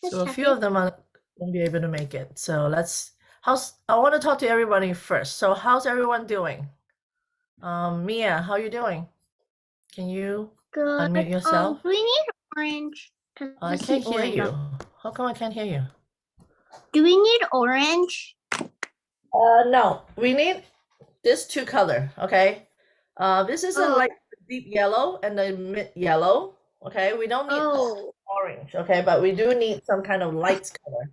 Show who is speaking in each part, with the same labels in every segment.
Speaker 1: So a few of them won't be able to make it. So I want to talk to everybody first. So how's everyone doing? Mia, how you doing? Can you
Speaker 2: Good.
Speaker 1: unmute yourself?
Speaker 2: We need orange.
Speaker 1: I can't hear you. How come I can't hear you?
Speaker 2: Do we need orange?
Speaker 1: No, we need this two color, okay? This is a light deep yellow and a mid yellow, okay? We don't need orange, okay? But we do need some kind of light color,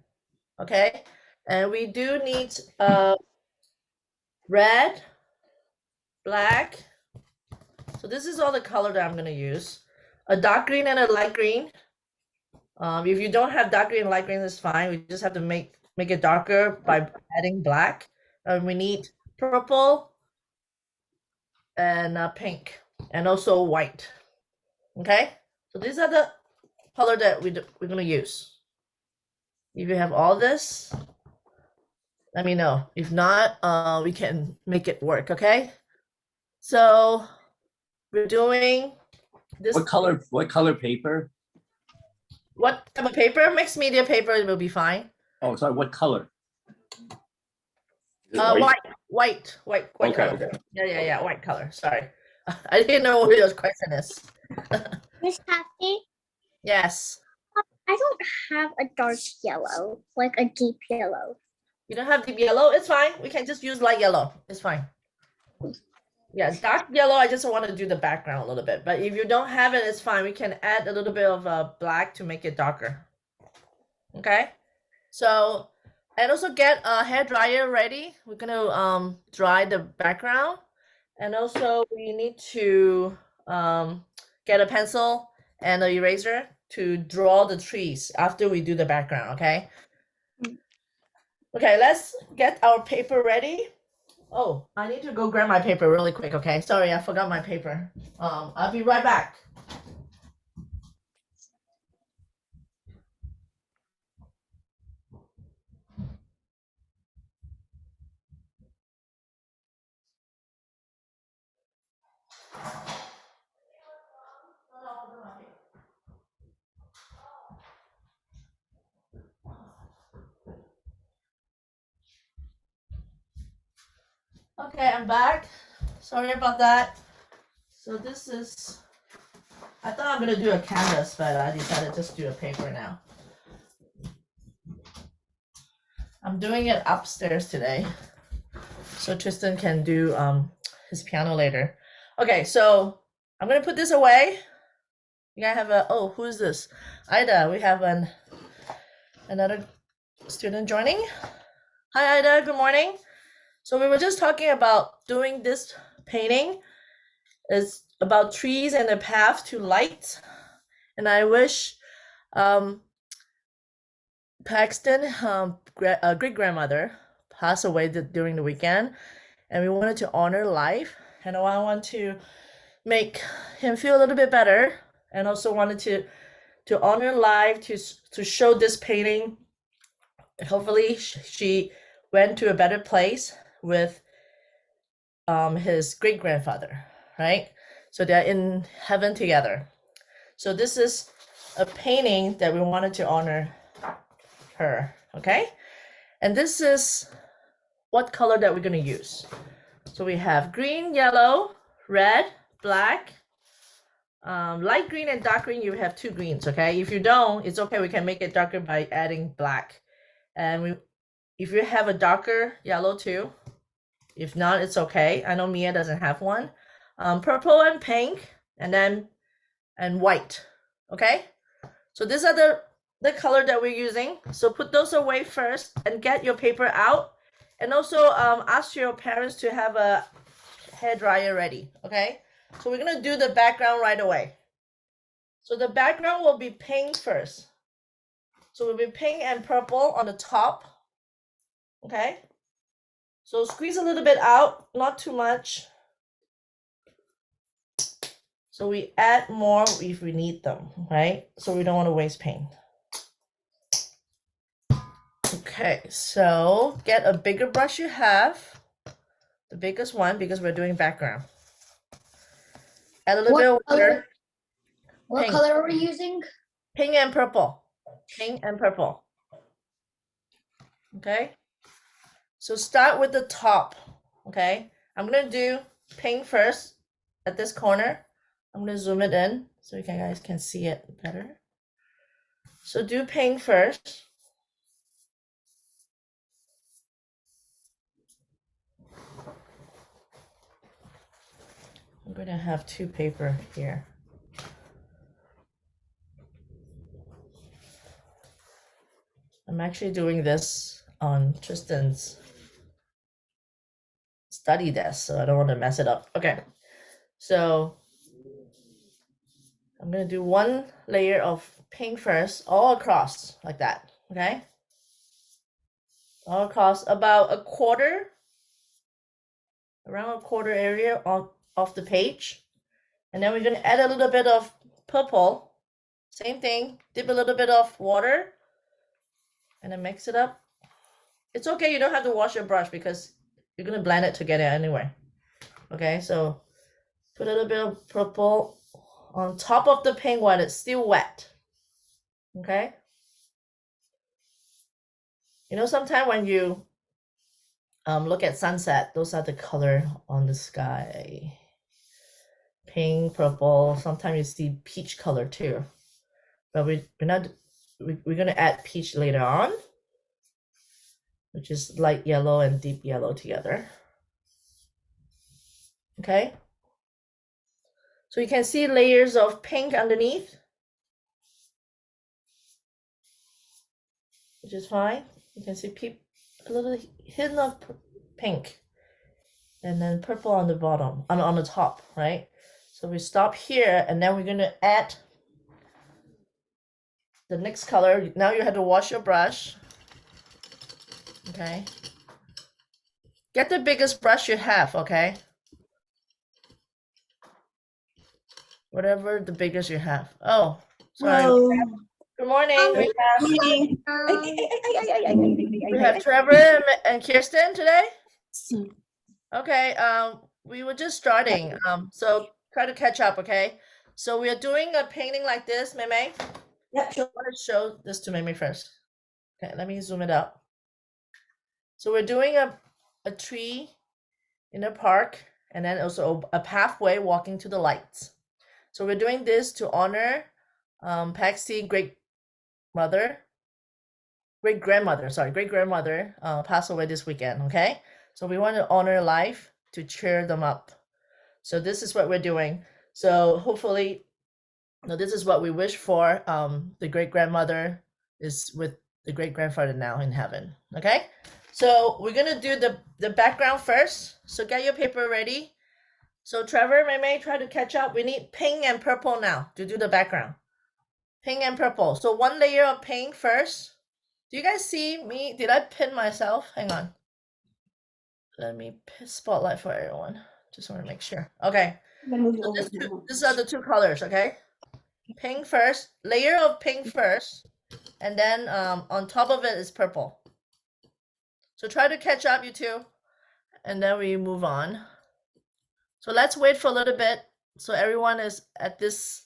Speaker 1: okay? And we do need red, black. So this is all the color that I'm gonna use. A dark green and a light green. If you don't have dark green and light green, that's fine. We just have to make it darker by adding black. We need purple and pink and also white. Okay, so these are the color that we're gonna use. If you have all this, let me know. If not, we can make it work. Okay, so we're doing this.
Speaker 3: What color paper?
Speaker 1: What type of paper? Mixed media paper will be fine.
Speaker 3: Oh, sorry. What color?
Speaker 1: White
Speaker 3: Okay,
Speaker 1: color.
Speaker 3: okay.
Speaker 1: Yeah, white color. Sorry, I didn't know what your question is.
Speaker 2: Miss Kathy?
Speaker 1: Yes.
Speaker 2: I don't have a dark yellow, like a deep yellow.
Speaker 1: You don't have deep yellow? It's fine. We can just use light yellow. It's fine. Yeah, dark yellow, I just want to do the background a little bit. But if you don't have it, it's fine. We can add a little bit of black to make it darker. Okay? So, and also get a hair dryer ready. We're going to dry the background. And also we need to get a pencil and an eraser to draw the trees after we do the background, okay? Okay, let's get our paper ready. Oh, I need to go grab my paper really quick, okay? Sorry, I forgot my paper. I'll be right back. Okay, I'm back. Sorry about that. So this is, I thought I'm gonna do a canvas, but I decided just do a paper now. I'm doing it upstairs today, so Tristan can do his piano later. Okay, so I'm gonna put this away. You guys have oh, who is this? Ida, we have another student joining. Hi Ida, good morning. So we were just talking about doing this painting. It's about trees and a path to light. And I wish Paxton, great-grandmother, passed away during the weekend. And we wanted to honor life. And I want to make him feel a little bit better. And also wanted to honor life, to show this painting. Hopefully she went to a better place with his great-grandfather, right? So they're in heaven together. So this is a painting that we wanted to honor her, okay? And this is what color that we're gonna use. So we have green, yellow, red, black, light green and dark green. You have two greens, okay? If you don't, it's okay. We can make it darker by adding black. And if you have a darker yellow too, if not, it's okay. I know Mia doesn't have one. Purple and pink, and white. Okay, so these are the color that we're using. So put those away first and get your paper out, and also ask your parents to have a hair dryer ready. Okay, so we're gonna do the background right away. So the background will be pink first. So it will be pink and purple on the top. Okay. So squeeze a little bit out, not too much. So we add more if we need them, right? So we don't want to waste paint. Okay, so get a bigger brush you have, the biggest one, because we're doing background. Add a little bit of water.
Speaker 4: What color are we using?
Speaker 1: Pink and purple. Pink and purple. Okay. So start with the top. Okay. I'm gonna do pink first at this corner. I'm gonna zoom it in so you guys can see it better. So do pink first. I'm gonna have two paper here. I'm actually doing this on Tristan's study desk, so I don't want to mess it up. Okay, so I'm gonna do one layer of pink first, all across like that. Okay, all across about a quarter, around a quarter area of the page, and then we're gonna add a little bit of purple. Same thing, dip a little bit of water, and then mix it up. It's okay, you don't have to wash your brush because you're gonna blend it together anyway. Okay, so put a little bit of purple on top of the pink while it's still wet. Okay. You know, sometimes when you look at sunset, those are the color on the sky. Pink, purple. Sometimes you see peach color too, but we're gonna add peach later on, which is light yellow and deep yellow together. Okay. So you can see layers of pink underneath, which is fine. You can see a little hidden of pink, and then purple on the bottom, on the top, right? So we stop here, and then we're gonna add the next color. Now you have to wash your brush. Okay. Get the biggest brush you have, okay? Whatever the biggest you have. Oh, sorry.
Speaker 4: Hello.
Speaker 1: Good morning. We
Speaker 2: Um,
Speaker 1: have Trevor and Kirsten today. Okay, we were just starting. So try to catch up, okay? So we are doing a painting like this, Mei.
Speaker 4: Yeah, sure.
Speaker 1: I want to show this to Mei first. Okay, let me zoom it up. So we're doing a tree in a park, and then also a pathway walking to the lights. So we're doing this to honor Paxi great grandmother passed away this weekend. Okay, so we want to honor life to cheer them up. So this is what we're doing. So hopefully, this is what we wish for. The great grandmother is with the great grandfather now in heaven. Okay, so we're gonna do the background first. So get your paper ready. So Trevor, Mei, try to catch up. We need pink and purple now to do the background. Pink and purple. So one layer of pink first. Do you guys see me? Did I pin myself? Hang on. Let me spotlight for everyone. Just want to make sure. Okay. So these are the two colors, okay? Pink first, layer of pink first, and then on top of it is purple. So try to catch up, you two, and then we move on. So let's wait for a little bit so everyone is at this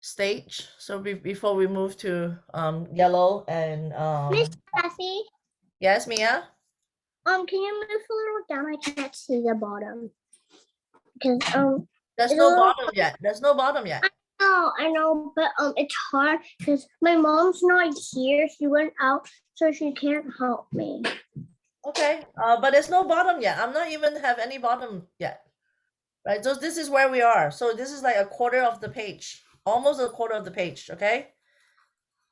Speaker 1: stage. So before we move to yellow and
Speaker 2: Miss Cassie,
Speaker 1: yes, Mia.
Speaker 2: can you move a little down? I can't see the bottom. Because
Speaker 1: There's
Speaker 2: It's
Speaker 1: no
Speaker 2: a little-
Speaker 1: bottom yet. There's no bottom yet.
Speaker 2: I know, but it's hard because my mom's not here. She went out, so she can't help me.
Speaker 1: Okay. But there's no bottom yet. I'm not even have any bottom yet. Right. So this is where we are. So this is like a quarter of the page, almost a quarter of the page. Okay.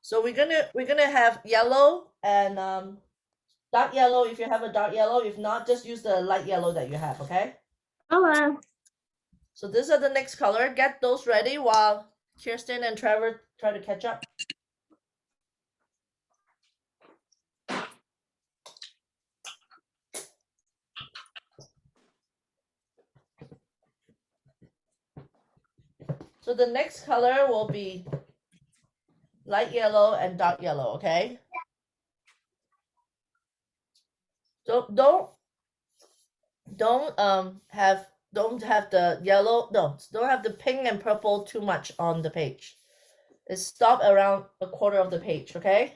Speaker 1: So we're gonna have yellow and dark yellow if you have a dark yellow. If not, just use the light yellow that you have. Okay.
Speaker 2: Oh,
Speaker 1: So these are the next color. Get those ready while Kirsten and Trevor try to catch up. So the next color will be light yellow and dark yellow, okay? So don't have the yellow, no, don't have the pink and purple too much on the page. It stopped around a quarter of the page, okay?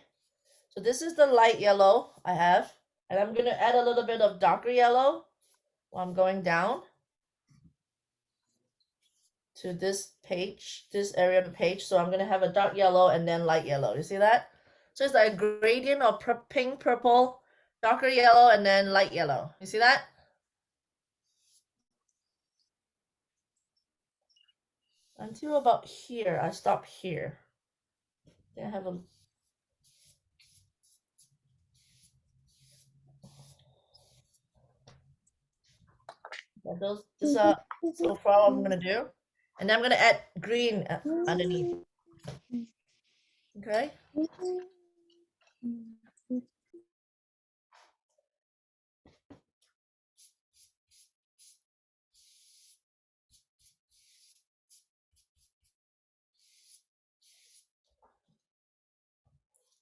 Speaker 1: So this is the light yellow I have, and I'm gonna add a little bit of darker yellow while I'm going down to this page, this area of the page. So I'm gonna have a dark yellow and then light yellow. You see that? So it's like a gradient of pink, purple, darker yellow, and then light yellow. You see that? Until about here, I stop here. Then I have a this so far what I'm gonna do, and then I'm gonna add green underneath. Okay.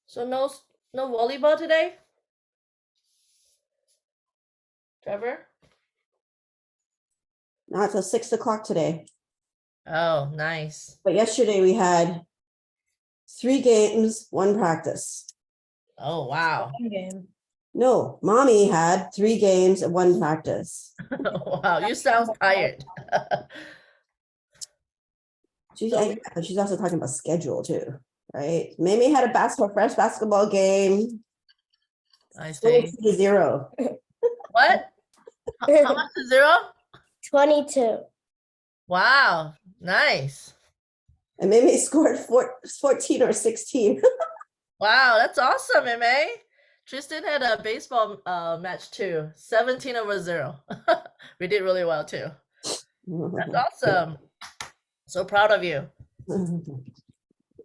Speaker 1: So no volleyball today, Trevor?
Speaker 4: Not till 6 o'clock today.
Speaker 1: Oh, nice.
Speaker 4: But yesterday we had 3 games, 1 practice.
Speaker 1: Oh, wow.
Speaker 4: No, mommy had 3 games and 1 practice.
Speaker 1: Wow, you sound tired.
Speaker 4: She's,
Speaker 1: So-
Speaker 4: she's also talking about schedule too, right? Mimi had a fresh basketball game.
Speaker 1: I see.
Speaker 4: 0.
Speaker 1: What? How much is 0?
Speaker 2: 22.
Speaker 1: Wow, nice.
Speaker 4: And Mimi scored 14 or 16.
Speaker 1: Wow, that's awesome, MA. Tristan had a baseball match too, 17/0. We did really well too. That's awesome. So proud of you.
Speaker 4: And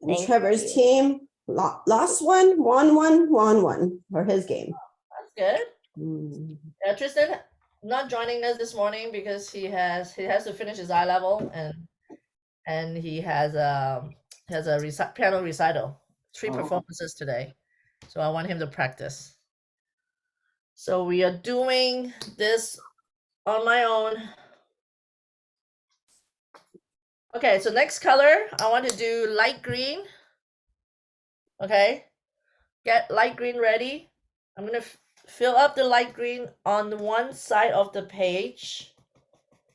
Speaker 2: Thank
Speaker 4: Trevor's
Speaker 2: you.
Speaker 4: team lost 1, won 1 for his game.
Speaker 1: That's good.
Speaker 4: Mm.
Speaker 1: Yeah, Tristan not joining us this morning because he has to finish his eye level and he has a piano recital, 3
Speaker 4: Oh.
Speaker 1: performances today. So I want him to practice. So we are doing this on my own. Okay, so next color, I want to do light green. Okay, get light green ready. I'm gonna fill up the light green on one side of the page.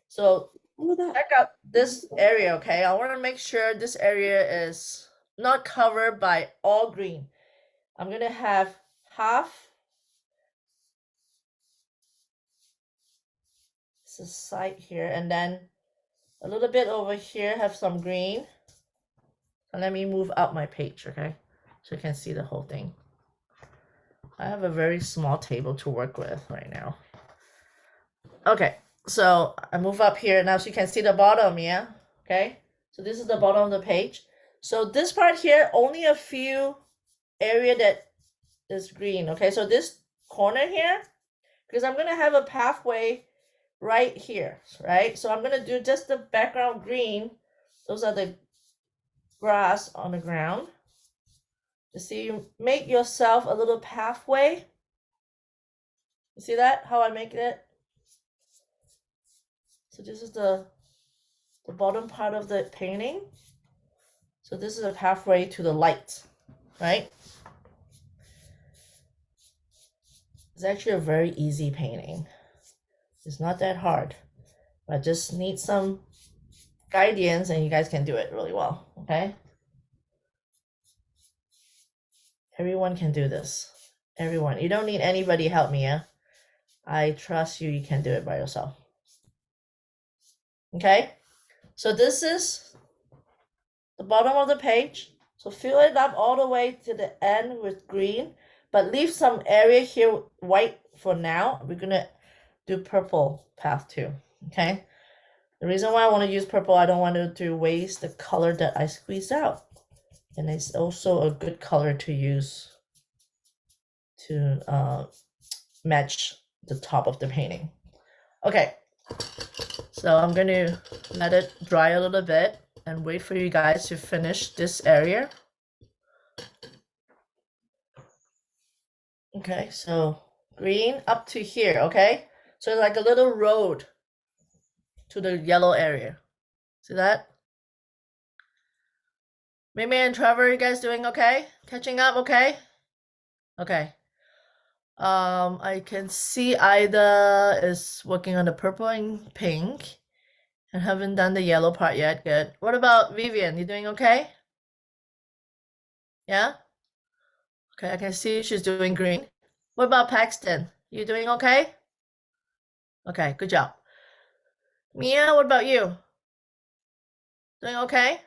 Speaker 1: So
Speaker 4: Look at that.
Speaker 1: check out this area, okay? I want to make sure this area is not covered by all green. I'm gonna have half. This is side here, and then a little bit over here have some green. And let me move up my page, okay? So you can see the whole thing. I have a very small table to work with right now. Okay, so I move up here now so you can see the bottom, yeah? Okay, so this is the bottom of the page. So this part here, only a few area that is green, okay? So this corner here, because I'm gonna have a pathway right here, right? So I'm gonna do just the background green. Those are the grass on the ground. You see, you make yourself a little pathway. You see that, how I make it? So this is the bottom part of the painting. So this is a pathway to the light, right? It's actually a very easy painting. It's not that hard, but just need some guidance and you guys can do it really well, okay? Everyone can do this. Everyone. You don't need anybody help me, yeah? I trust you, you can do it by yourself. Okay? So this is the bottom of the page. So fill it up all the way to the end with green, but leave some area here white for now. We're gonna do purple path too, okay? The reason why I want to use purple, I don't want to waste the color that I squeezed out. And it's also a good color to use to match the top of the painting. Okay, so I'm going to let it dry a little bit and wait for you guys to finish this area. Okay, so green up to here, okay? So it's like a little road to the yellow area. See that? Mimi and Trevor, you guys doing okay? Catching up okay? Okay. I can see Ida is working on the purple and pink and haven't done the yellow part yet. Good. What about Vivian? You doing okay? Yeah? Okay, I can see she's doing green. What about Paxton? You doing okay? Okay, good job. Mia, what about you? Doing okay?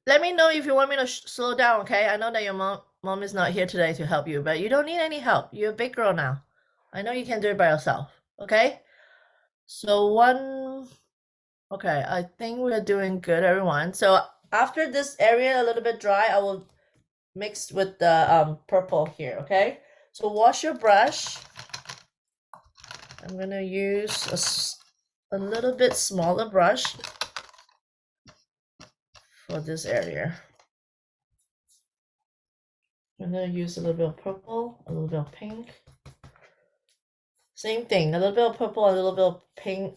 Speaker 1: Let me know if you want me to slow down, okay? I know that your mom is not here today to help you, but you don't need any help. You're a big girl now. I know you can do it by yourself, okay? So okay, I think we're doing good, everyone. So after this area a little bit dry, I will mix with the purple here, okay? So wash your brush. I'm gonna use a little bit smaller brush for this area. I'm gonna use a little bit of purple, a little bit of pink. Same thing, a little bit of purple, a little bit of pink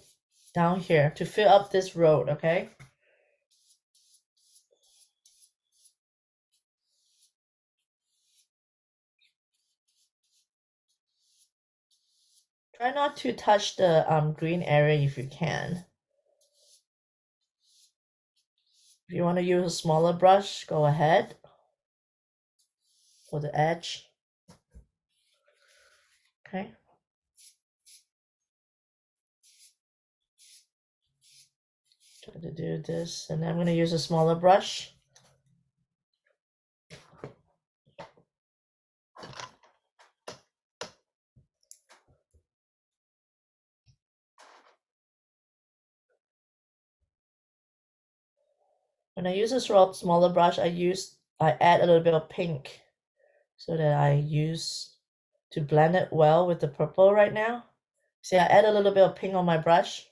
Speaker 1: down here to fill up this road, okay? Try not to touch the green area if you can. If you want to use a smaller brush, go ahead for the edge. Okay. Try to do this, and then I'm going to use a smaller brush. When I use a smaller brush, I add a little bit of pink so that I use to blend it well with the purple right now. See, I add a little bit of pink on my brush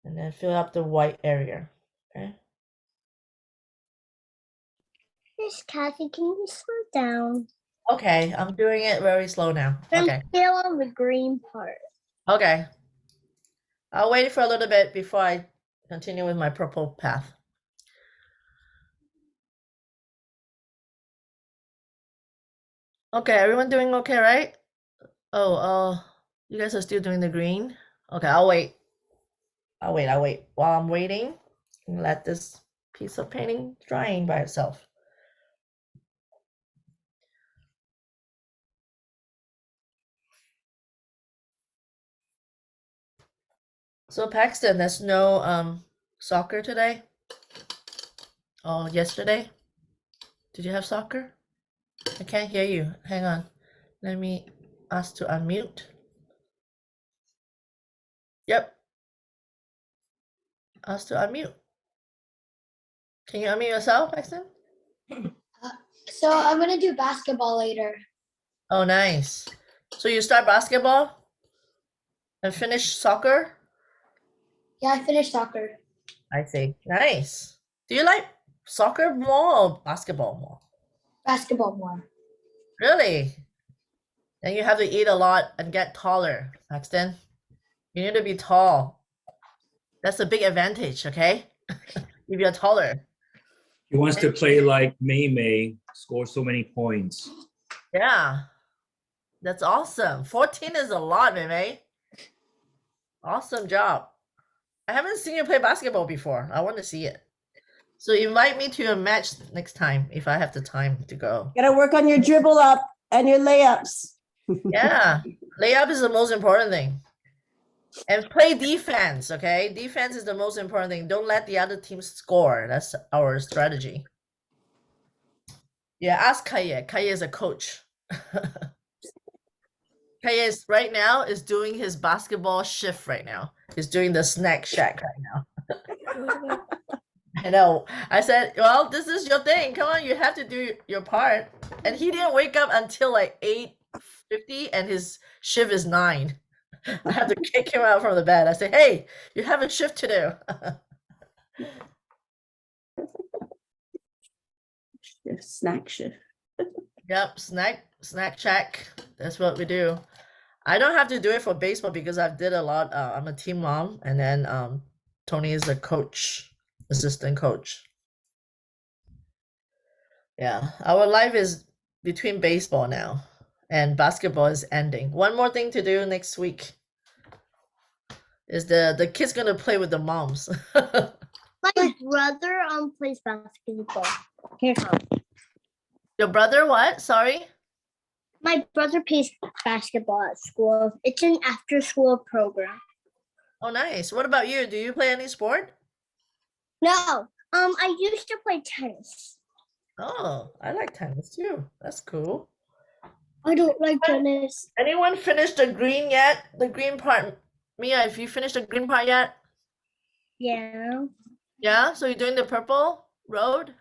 Speaker 1: and then fill up the white area, okay?
Speaker 2: Miss Kathy, can you slow down?
Speaker 1: Okay, I'm doing it very slow now. Okay,
Speaker 2: I'm still on the green part.
Speaker 1: okay. I'll wait for a little bit before I continue with my purple path. Okay, everyone doing okay, right? Oh, you guys are still doing the green? Okay, I'll wait. I'll wait. While I'm waiting, let this piece of painting drying by itself. So Paxton, there's no soccer today? Oh, yesterday? Did you have soccer? I can't hear you. Hang on. Let me ask to unmute. Yep. Ask to unmute. Can you unmute yourself, Paxton?
Speaker 5: So I'm gonna do basketball later.
Speaker 1: Oh, nice. So you start basketball and finish soccer?
Speaker 5: Yeah, I finished soccer.
Speaker 1: I see. Nice. Do you like soccer more or basketball more?
Speaker 5: Basketball more.
Speaker 1: Really? Then you have to eat a lot and get taller, Paxton. You need to be tall. That's a big advantage, okay? If you're taller.
Speaker 3: He wants to play like May, score so many points.
Speaker 1: Yeah. That's awesome. 14 is a lot, Mei. Awesome job. I haven't seen you play basketball before. I want to see it. So invite me to a match next time if I have the time to go.
Speaker 4: Gotta work on your dribble up and your layups.
Speaker 1: Yeah. Layup is the most important thing. And play defense, okay? Defense is the most important thing. Don't let the other team score. That's our strategy. Yeah, ask Kaye. Kaye is a coach. Kaye is right now is doing his basketball shift right now. He's doing the snack shack right now. I know. I said, well, this is your thing. Come on, you have to do your part. And he didn't wake up until like 8:50 and his shift is 9. I had to kick him out from the bed. I said, hey, you have a shift to do.
Speaker 4: Snack shift.
Speaker 1: Yep, snack check. That's what we do. I don't have to do it for baseball because I've did a lot. I'm a team mom, and then Tony is a coach, assistant coach. Yeah, our life is between baseball now and basketball is ending. One more thing to do next week is the kids gonna play with the moms.
Speaker 2: My brother plays basketball. Here comes.
Speaker 1: Your brother what? Sorry?
Speaker 2: My brother plays basketball at school. It's an after-school program.
Speaker 1: Oh, nice. What about you? Do you play any sport?
Speaker 2: No, I used to play tennis.
Speaker 1: Oh, I like tennis too. That's cool.
Speaker 2: I don't like tennis.
Speaker 1: Anyone finished the green yet? The green part. Mia, have you finished the green part yet?
Speaker 2: Yeah.
Speaker 1: Yeah, so you're doing the purple road?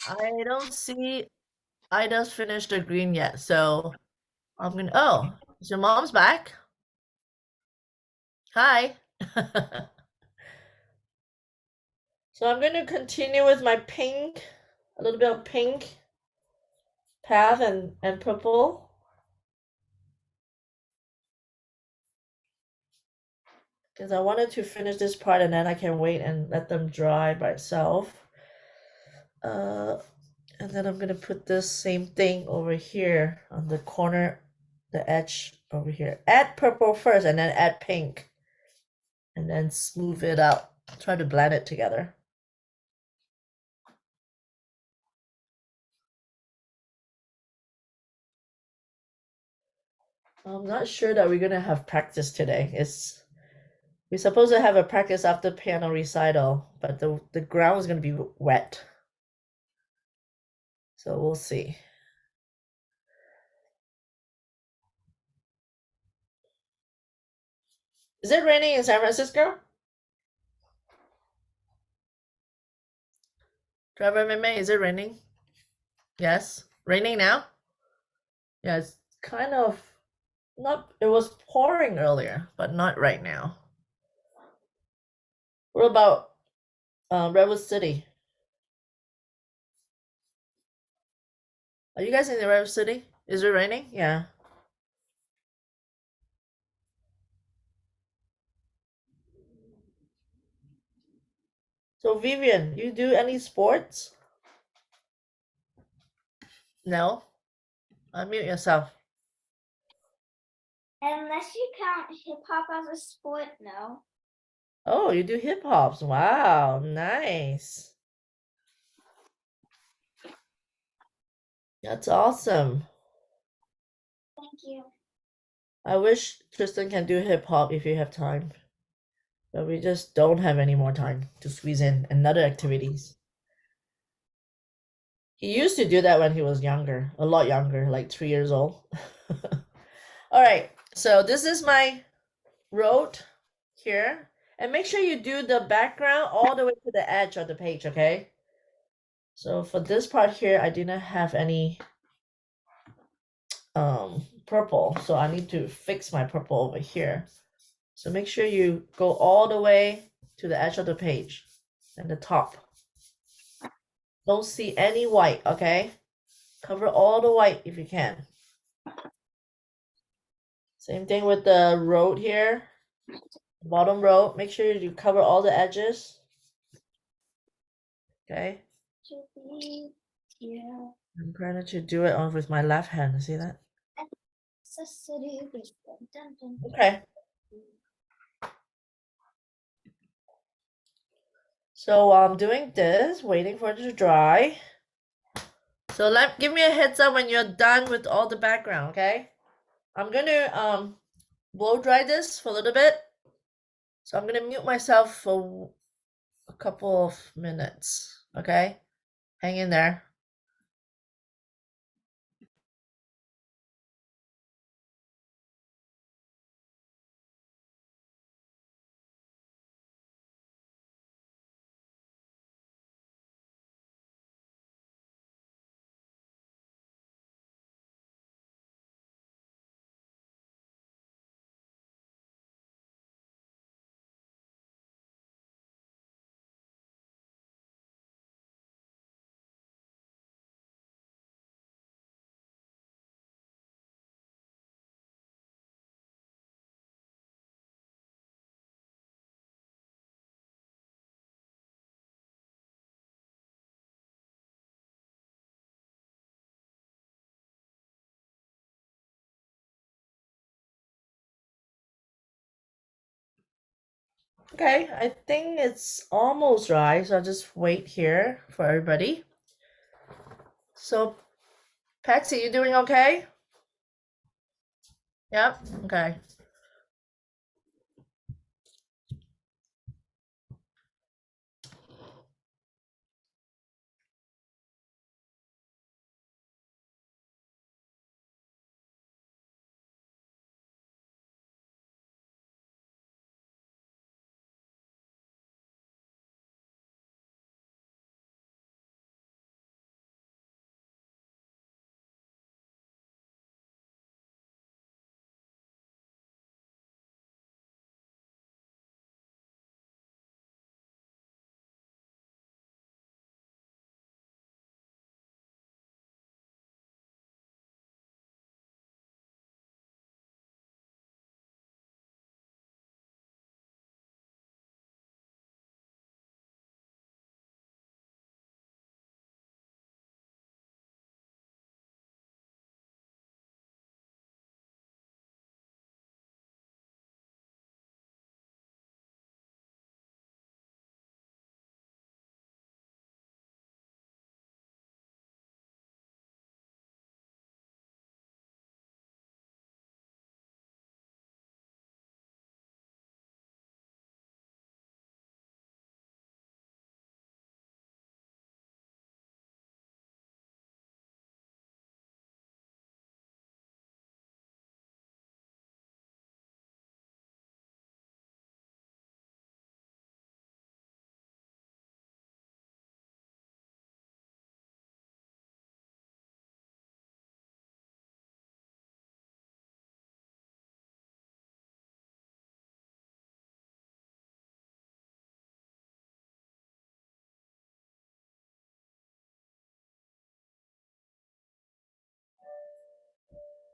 Speaker 1: I don't see Ida's finished the green yet, so I'm gonna. Oh, is your mom's back? Hi. So I'm gonna continue with my pink, a little bit of pink path and purple. Because I wanted to finish this part and then I can wait and let them dry by itself. And then I'm gonna put this same thing over here on the corner, the edge over here. Add purple first and then add pink. And then smooth it out. Try to blend it together. I'm not sure that we're gonna have practice today. We're supposed to have a practice after piano recital, but the ground is gonna be wet. So we'll see. Is it raining in San Francisco? Driver Meme, is it raining? Yes. Raining now? Yeah, it's kind of not, it was pouring earlier, but not right now. What about Redwood City? Are you guys in the Redwood City? Is it raining? Yeah. So Vivian, you do any sports? No? Unmute yourself.
Speaker 5: Unless you count hip hop as a sport, no.
Speaker 1: Oh, you do hip hops. Wow, nice. That's awesome.
Speaker 5: Thank you.
Speaker 1: I wish Tristan can do hip hop if you have time. But we just don't have any more time to squeeze in another activities. He used to do that when he was younger, a lot younger, like 3 years old. All right, so this is my road here. And make sure you do the background all the way to the edge of the page, okay? So for this part here, I didn't have any purple, so I need to fix my purple over here. So make sure you go all the way to the edge of the page and the top. Don't see any white, okay? Cover all the white if you can. Same thing with the road here. Bottom row, make sure you cover all the edges. Okay.
Speaker 5: Yeah.
Speaker 1: I'm trying to do it on with my left hand. See that? Okay. So I'm doing this, waiting for it to dry. So give me a heads up when you're done with all the background, okay? I'm gonna blow dry this for a little bit. So I'm gonna mute myself for a couple of minutes, okay? Hang in there. Okay, I think it's almost dry, so I'll just wait here for everybody. So, Paxi, you doing okay? Yep, okay.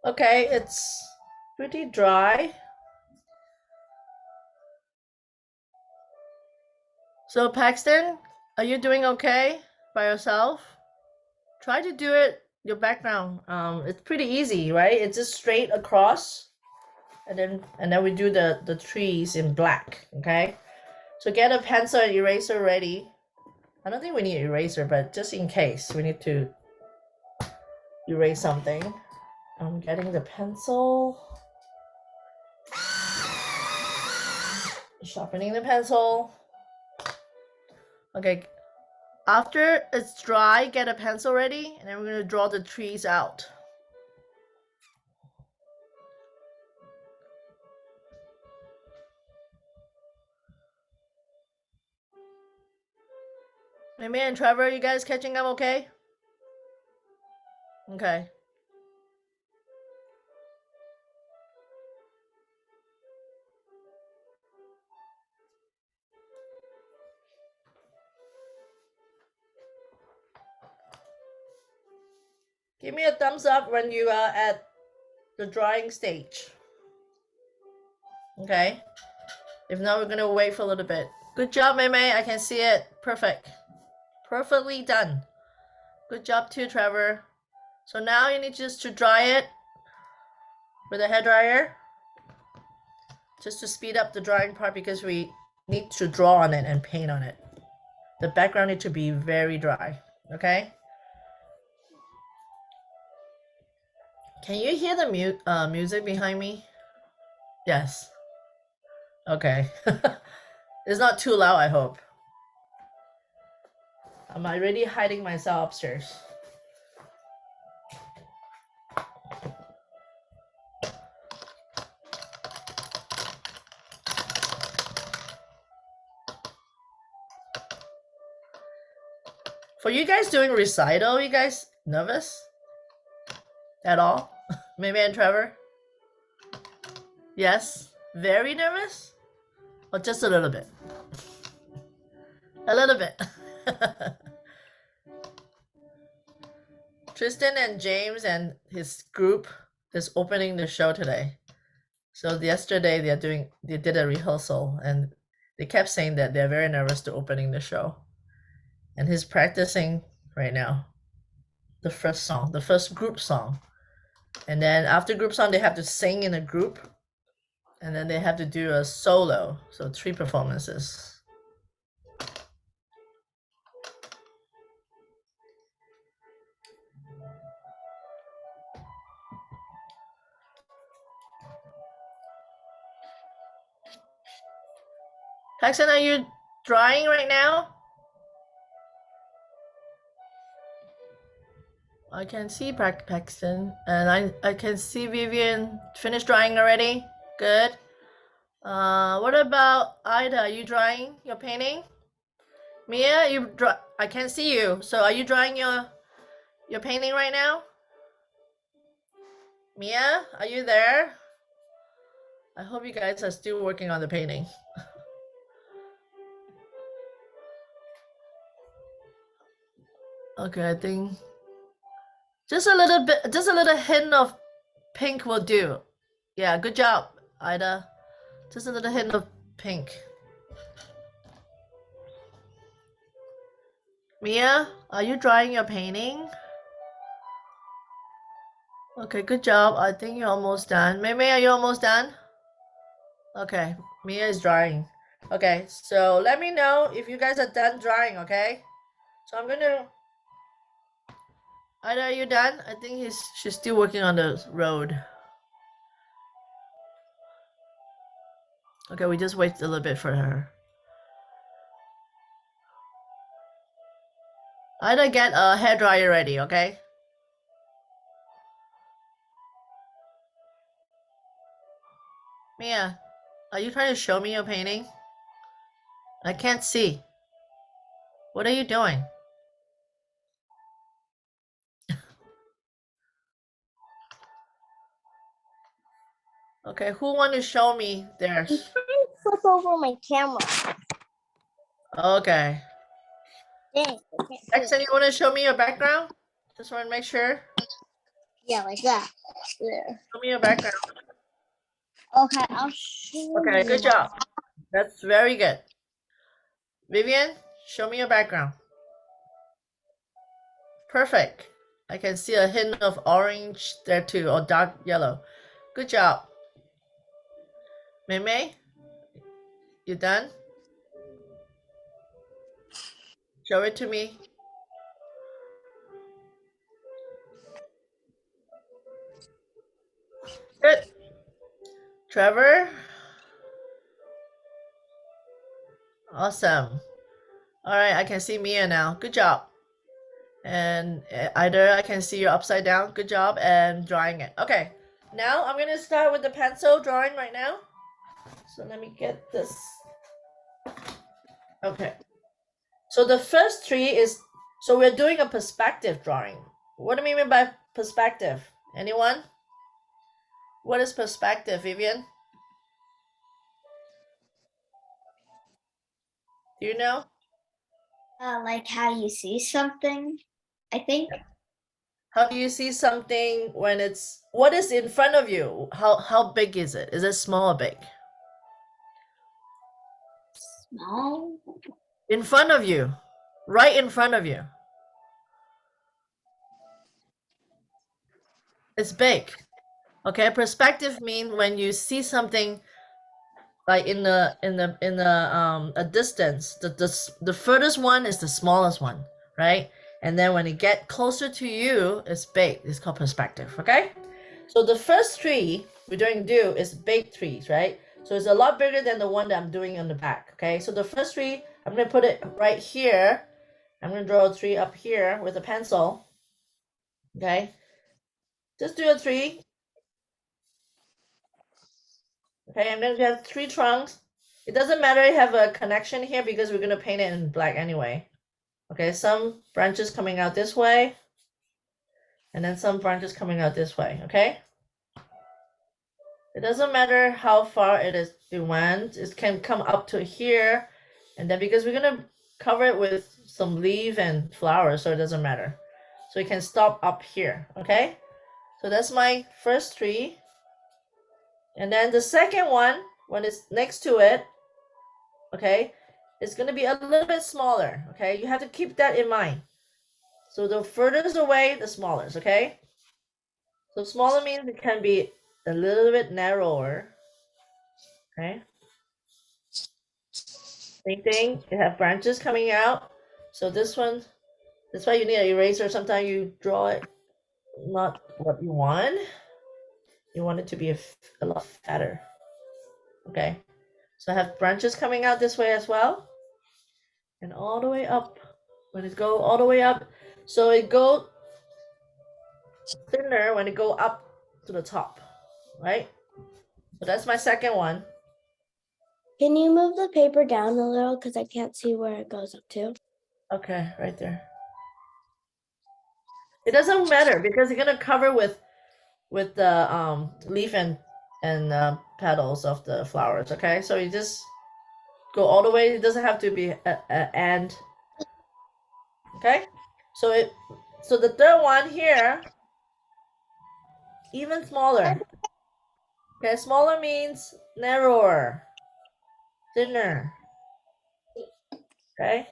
Speaker 1: Okay, it's pretty dry. So, Paxton, are you doing okay by yourself? Try to do it your background. It's pretty easy, right? It's just straight across, and then we do the trees in black. Okay, so get a pencil and eraser ready. I don't think we need eraser, but just in case we need to erase something. I'm getting the pencil, sharpening the pencil. Okay, after it's dry, get a pencil ready, and then we're gonna draw the trees out. Amy and Trevor, you guys catching up okay? Okay. Give me a thumbs up when you are at the drawing stage. Okay. If not, we're gonna wait for a little bit. Good job, Mei. I can see it. Perfect. Perfectly done. Good job too, Trevor. So now you need just to dry it with a hairdryer. Just to speed up the drying part because we need to draw on it and paint on it. The background needs to be very dry. Okay? Can you hear the music behind me? Yes. Okay. It's not too loud, I hope. I'm already hiding myself upstairs. For you guys doing recital, you guys nervous at all? Maybe and Trevor? Yes? Very nervous? Or just a little bit? A little bit. Tristan and James and his group is opening the show today. So yesterday they did a rehearsal and they kept saying that they're very nervous to opening the show. And he's practicing right now. The first song, the first group song. And then after group song they have to sing in a group. and then they have to do a solo, so 3 performances. Paxton, are you drawing right now? I can see Paxton, and I can see Vivian finished drawing already. Good. What about Ida? Are you drawing your painting? Mia, you draw. I can't see you. So are you drawing your painting right now? Mia, are you there? I hope you guys are still working on the painting. Okay, I think just a little bit, just a little hint of pink will do. Yeah, good job, Ida. Just a little hint of pink. Mia, are you drawing your painting? Okay, good job. I think you're almost done. Mei, are you almost done? Okay, Mia is drawing. Okay, so let me know if you guys are done drawing, okay? So I'm gonna. Ida, are you done? I think she's still working on the road. Okay, we just wait a little bit for her. Ida, get a hairdryer ready, okay? Mia, are you trying to show me your painting? I can't see. What are you doing? Okay, who want to show me
Speaker 2: I'm
Speaker 1: theirs?
Speaker 2: trying to flip over my camera.
Speaker 1: Okay.
Speaker 2: Dang, I can't do
Speaker 1: Jackson,
Speaker 2: it.
Speaker 1: you want to show me your background? Just want to make sure.
Speaker 2: Yeah, like that. There.
Speaker 1: Show me your background.
Speaker 2: Okay, I'll show
Speaker 1: Okay,
Speaker 2: you.
Speaker 1: good job. That's very good. Vivian, show me your background. Perfect. I can see a hint of orange there too, or dark yellow. Good job. Mei, you done? Show it to me. Good. Trevor? Awesome. All right, I can see Mia now. Good job. And either I can see you upside down. Good job. And drawing it. Okay. Now I'm going to start with the pencil drawing right now. So let me get this. Okay. So the first 3 is, so we're doing a perspective drawing. What do we mean by perspective? Anyone? What is perspective, Vivian? Do you know?
Speaker 5: Like how you see something, I think.
Speaker 1: How do you see something when it's, what is in front of you? How big is it? Is it small or big?
Speaker 5: Small.
Speaker 1: In front of you. Right in front of you. It's big. Okay, perspective means when you see something like in a distance, the furthest one is the smallest one, right? And then when it get closer to you, it's big. It's called perspective. Okay. So the first 3 we're doing is big trees, right? So it's a lot bigger than the one that I'm doing on the back. Okay. So the first 3, I'm gonna put it right here. I'm gonna draw a 3 up here with a pencil. Okay. Just do a 3. Okay, I'm gonna have 3 trunks. It doesn't matter if you have a connection here because we're gonna paint it in black anyway. Okay, some branches coming out this way, and then some branches coming out this way, okay? It doesn't matter how far it went, it can come up to here, and then because we're gonna cover it with some leaf and flowers, so it doesn't matter. So it can stop up here, okay? So that's my first 3. And then the second one, when it's next to it, okay, it's going to be a little bit smaller, okay? You have to keep that in mind. So the furthest away, the smallest, okay? So smaller means it can be a little bit narrower. Okay. Same thing, you have branches coming out. So this one, that's why you need an eraser. Sometimes you draw it not what you want. You want it to be a lot fatter. Okay. So I have branches coming out this way as well. And all the way up. When it go all the way up, so it go thinner when it go up to the top, right? So that's my second one.
Speaker 2: Can you move the paper down a little because I can't see where it goes up to?
Speaker 1: Okay, right there. It doesn't matter because you're gonna cover with the leaf and petals of the flowers. Okay, so you just go all the way. It doesn't have to be a and. Okay, so the third one here, even smaller. Okay, smaller means narrower, thinner. Okay,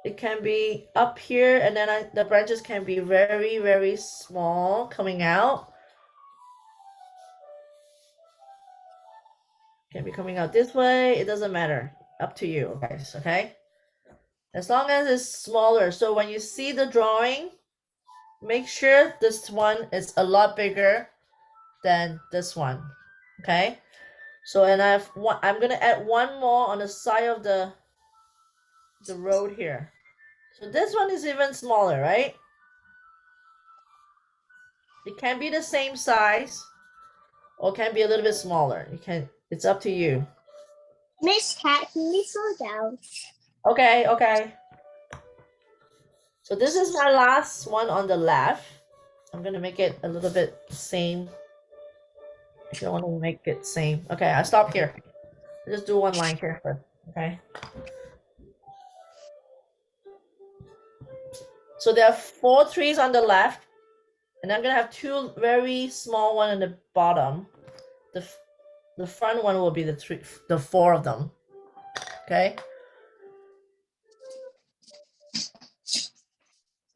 Speaker 1: it can be up here, and then the branches can be very, very small coming out. Can be coming out this way. It doesn't matter. Up to you, guys. Okay. As long as it's smaller. So when you see the drawing, make sure this one is a lot bigger than this one. Okay. So and I'm gonna add one more on the side of the road here. So this one is even smaller, right? It can be the same size or can be a little bit smaller. It's up to you.
Speaker 2: Miss Cat, can we slow down?
Speaker 1: Okay, okay. So this is my last one on the left. I'm gonna make it a little bit same. If you want to make it same. Okay, I'll stop here. I'll just do one line here first. Okay. So there are 4 trees on the left, and I'm gonna have 2 very small one in the bottom. The front one will be the 4 of them. Okay.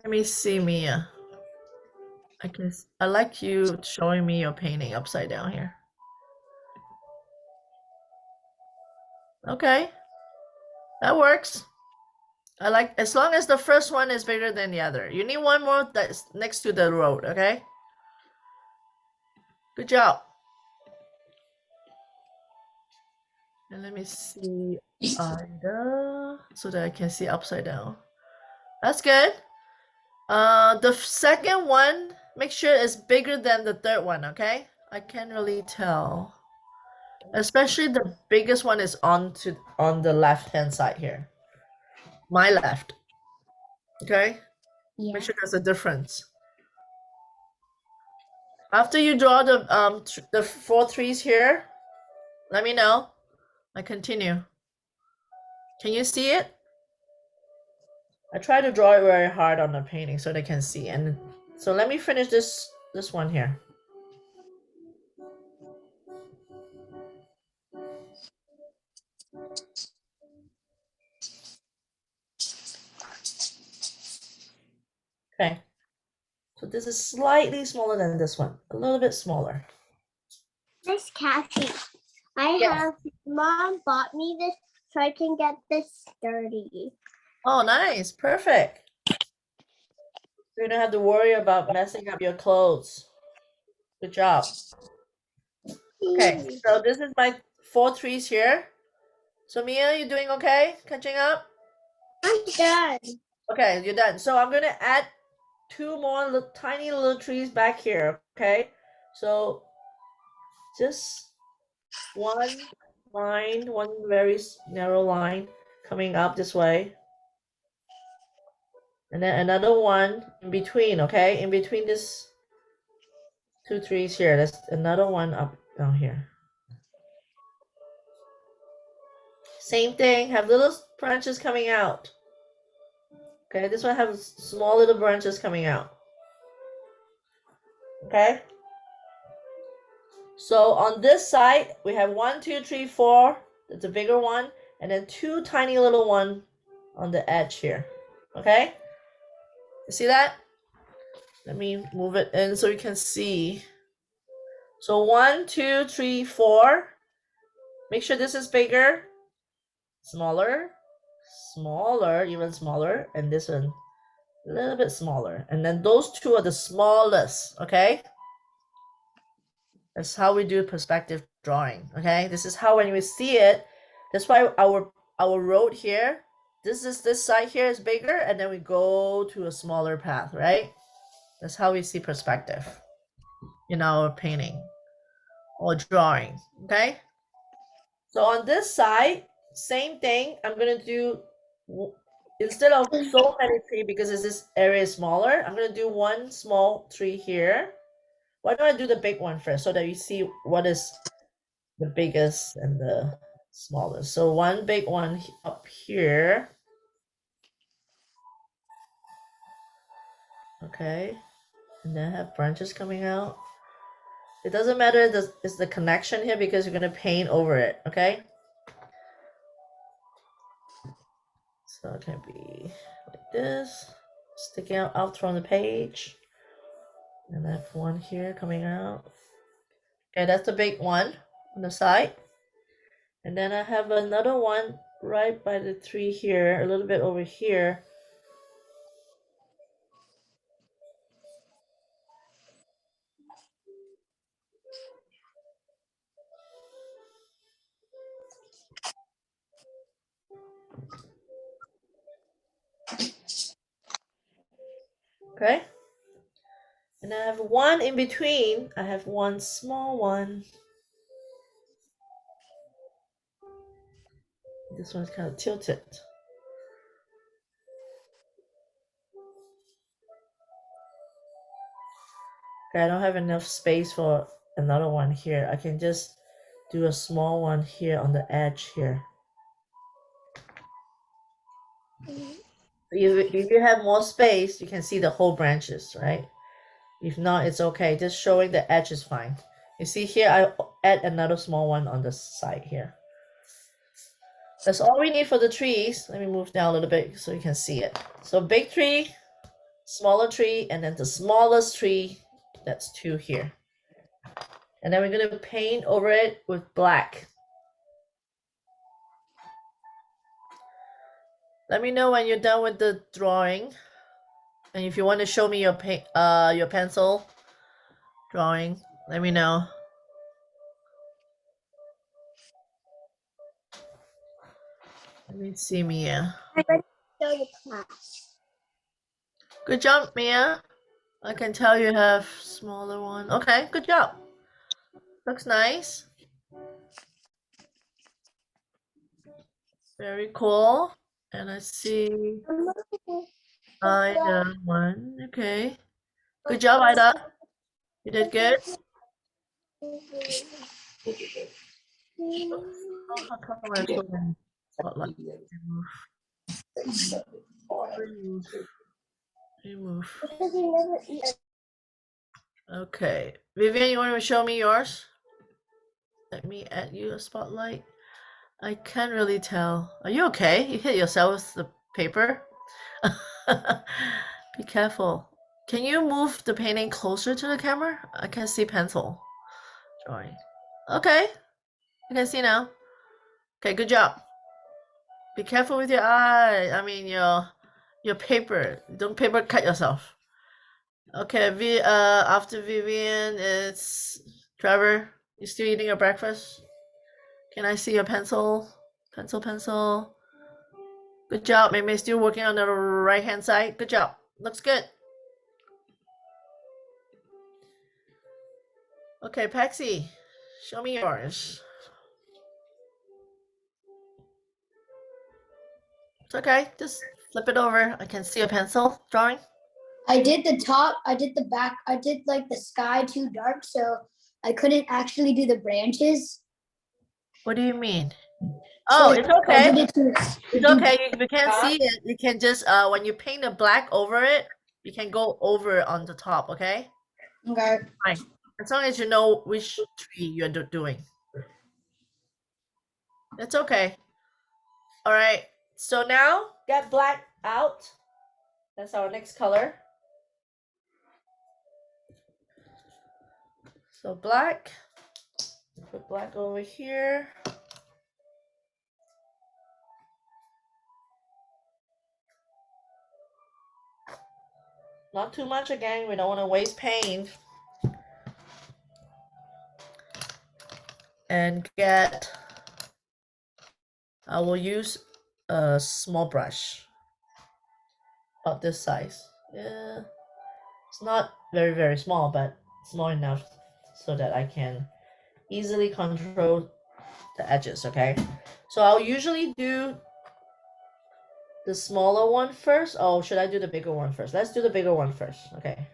Speaker 1: Let me see, Mia. I like you showing me your painting upside down here. Okay. That works. I like as long as the first one is bigger than the other. You need one more that's next to the road, okay? Good job. And let me see so that I can see upside down. That's good. The second one, make sure it's bigger than the third one, okay? I can't really tell. Especially the biggest one is on the left-hand side here. My left. Okay?
Speaker 2: Yeah.
Speaker 1: Make sure there's a difference. After you draw the 4 trees here, let me know. I continue. Can you see it? I try to draw it very hard on the painting so they can see. And so let me finish this one here. Okay. So this is slightly smaller than this one. A little bit smaller.
Speaker 2: Miss Cassie, I
Speaker 1: Yes.
Speaker 2: have Mom bought me this so I can get this sturdy.
Speaker 1: Oh, nice. Perfect. You don't have to worry about messing up your clothes. Good job. Okay, so this is my 4 trees here. So Mia, you doing okay? Catching up?
Speaker 2: I'm done.
Speaker 1: Okay, you're done. So I'm gonna add 2 more tiny little trees back here. Okay, so just one line, one very narrow line coming up this way, and then another one in between. Okay, in between this 2 trees here. There's another one up down here. Same thing. Have little branches coming out. Okay, this one has small little branches coming out. Okay. So on this side, we have 1, 2, 3, 4. That's a bigger one, and then 2 tiny little one on the edge here. Okay. You see that? Let me move it in so you can see. So 1, 2, 3, 4. Make sure this is bigger, smaller, smaller, even smaller, and this one a little bit smaller. And then those two are the smallest, okay? That's how we do perspective drawing, okay? This is how when we see it, that's why our road here, this side here is bigger, and then we go to a smaller path, right? That's how we see perspective in our painting or drawing, okay? So on this side, same thing. I'm gonna do, instead of so many tree because this area is smaller, I'm gonna do one small tree here. Why don't I do the big one first so that you see what is the biggest and the smallest. So one big one up here. Okay. And then have branches coming out. It doesn't matter is the connection here because you're going to paint over it. Okay. So it can be like this, sticking out from the page. And I have one here coming out. Okay, that's the big one on the side. And then I have another one right by the tree here, a little bit over here. Okay. And I have one in between. I have one small one. This one's kind of tilted. Okay, I don't have enough space for another one here. I can just do a small one here on the edge here. If you have more space, you can see the whole branches, right? If not, it's okay. Just showing the edge is fine. You see here, I add another small one on the side here. That's all we need for the trees. Let me move down a little bit so you can see it. So big tree, smaller tree, and then the smallest tree, that's two here. And then we're going to paint over it with black. Let me know when you're done with the drawing. And if you want to show me your your pencil drawing, let me know. Let me see, Mia.
Speaker 2: I'm going to show the class.
Speaker 1: Good job, Mia. I can tell you have smaller one. Okay, good job. Looks nice. Very cool. And I see Ida one. Okay. Good job, Ida. You did good. Oh, how come I have so many spotlight? Remove. Okay. Vivian, you want to show me yours? Let me add you a spotlight. I can't really tell. Are you okay? You hit yourself with the paper? Be careful. Can you move the painting closer to the camera? I can see pencil drawing. Okay. I can see now. Okay, good job. Be careful with your eye. I mean your paper. Don't paper cut yourself. Okay, after Vivian, it's Trevor. You still eating your breakfast? Can I see your pencil? Pencil. Good job. Maybe still working on the right hand side. Good job. Looks good. Okay, Paxi, show me yours. It's okay. Just flip it over. I can see a pencil drawing.
Speaker 6: I did the top, I did the back, I did like the sky too dark, so I couldn't actually do the branches.
Speaker 1: What do you mean?
Speaker 6: So
Speaker 1: Oh, it's
Speaker 6: I
Speaker 1: okay.
Speaker 6: did it to
Speaker 1: It's okay. You can't see it. You can just when you paint the black over it, you can go over on the top. Okay.
Speaker 6: Okay.
Speaker 1: Fine. As long as you know which tree you're doing. It's okay. All right. So now get black out. That's our next color. So black. Put black over here. Not too much again. We don't want to waste paint. And get, I will use a small brush about this size. Yeah, it's not very, very small, but small enough so that I can easily control the edges, okay? So I'll usually do the smaller one first. Oh, should I do the bigger one first? Let's do the bigger one first, okay?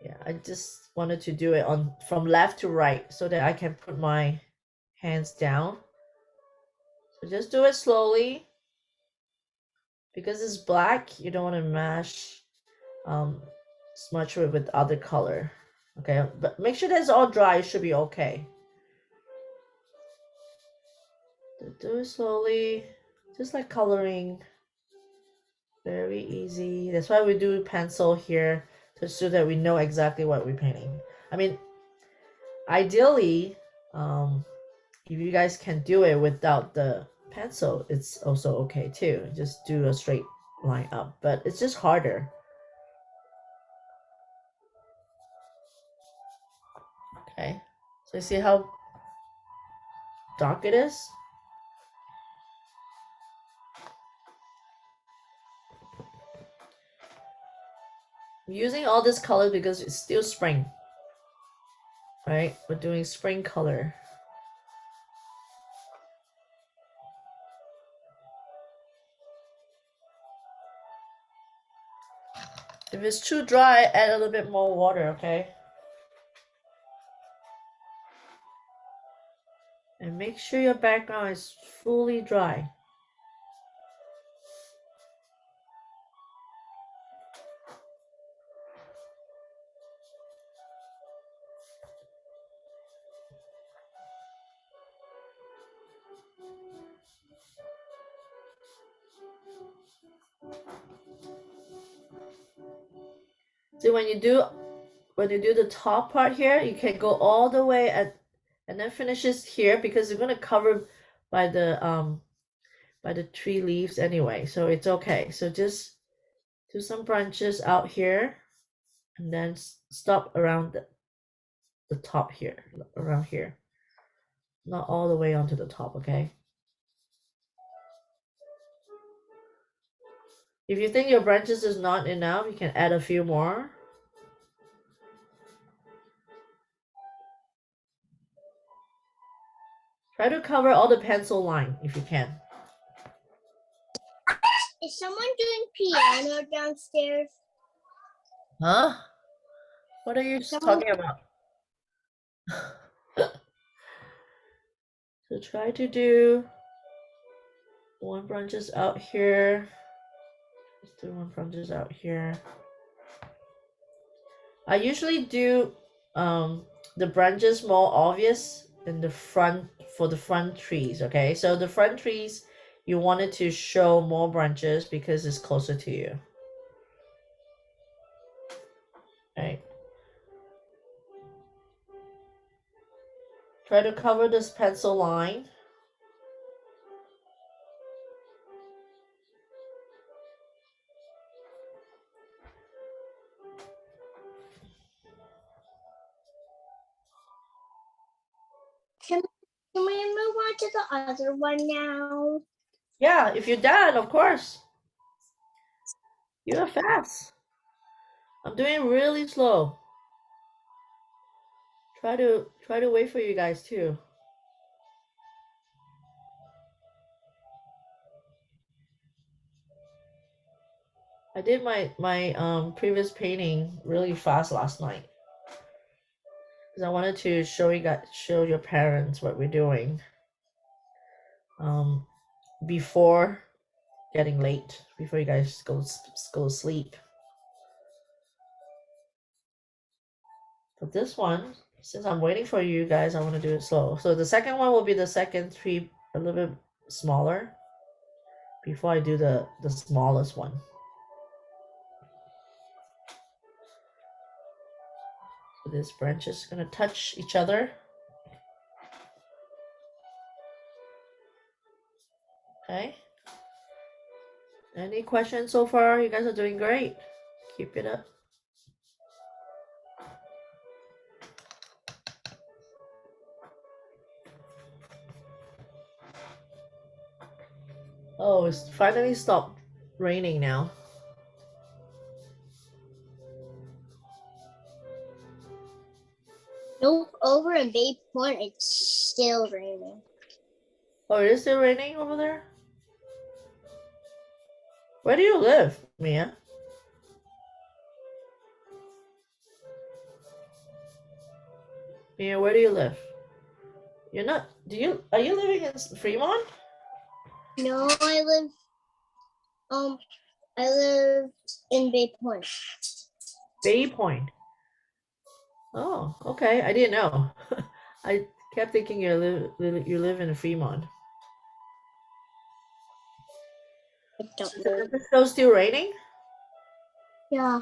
Speaker 1: Yeah, I just wanted to do it on from left to right so that I can put my hands down. So just do it slowly. Because it's black, you don't want to mash smudge it with other color. Okay, but make sure that's all dry. It should be okay. Do it slowly, just like coloring. Very easy. That's why we do pencil here, so that we know exactly what we're painting. I mean, ideally, if you guys can do it without the pencil, it's also okay too. Just do a straight line up, but it's just harder. Okay, so you see how dark it is? I'm using all this color because it's still spring, right? We're doing spring color. If it's too dry, add a little bit more water, okay? And make sure your background is fully dry. See, when you do the top part here, you can go all the way and then finishes here because you're gonna cover by the tree leaves anyway, so it's okay. So just do some branches out here and then stop around the top here, around here. Not all the way onto the top, okay? If you think your branches is not enough, you can add a few more. Try to cover all the pencil line if you can.
Speaker 2: Is someone doing piano downstairs?
Speaker 1: Huh? What are you
Speaker 2: Someone-
Speaker 1: talking about? So try to do one branches out here. Let's do one branches out here. I usually do the branches more obvious in the front for the front trees, okay? So the front trees, you wanted to show more branches because it's closer to you. Right? Try to cover this pencil line.
Speaker 2: Can we move on to the other one now?
Speaker 1: Yeah, if you're done, of course. You're fast. I'm doing really slow. Try to wait for you guys too. I did my previous painting really fast last night because I wanted to show your parents what we're doing before getting late, before you guys go to sleep. But this one, since I'm waiting for you guys, I want to do it slow. So the second one will be the second tree a little bit smaller before I do the smallest one. So this branch is gonna touch each other. Okay. And Any questions so far? You guys are doing great. Keep it up. Oh, it's finally stopped raining now.
Speaker 2: Nope, over in Bay Point, it's still raining.
Speaker 1: Oh, it is still raining over there? Where do you live, Mia? Mia, where do you live? You're not, are you living in Fremont?
Speaker 2: No, I live in Bay Point.
Speaker 1: Bay Point. Oh, okay. I didn't know. I kept thinking you live in Fremont.
Speaker 2: I don't
Speaker 1: Is
Speaker 2: know.
Speaker 1: it still raining?
Speaker 2: Yeah,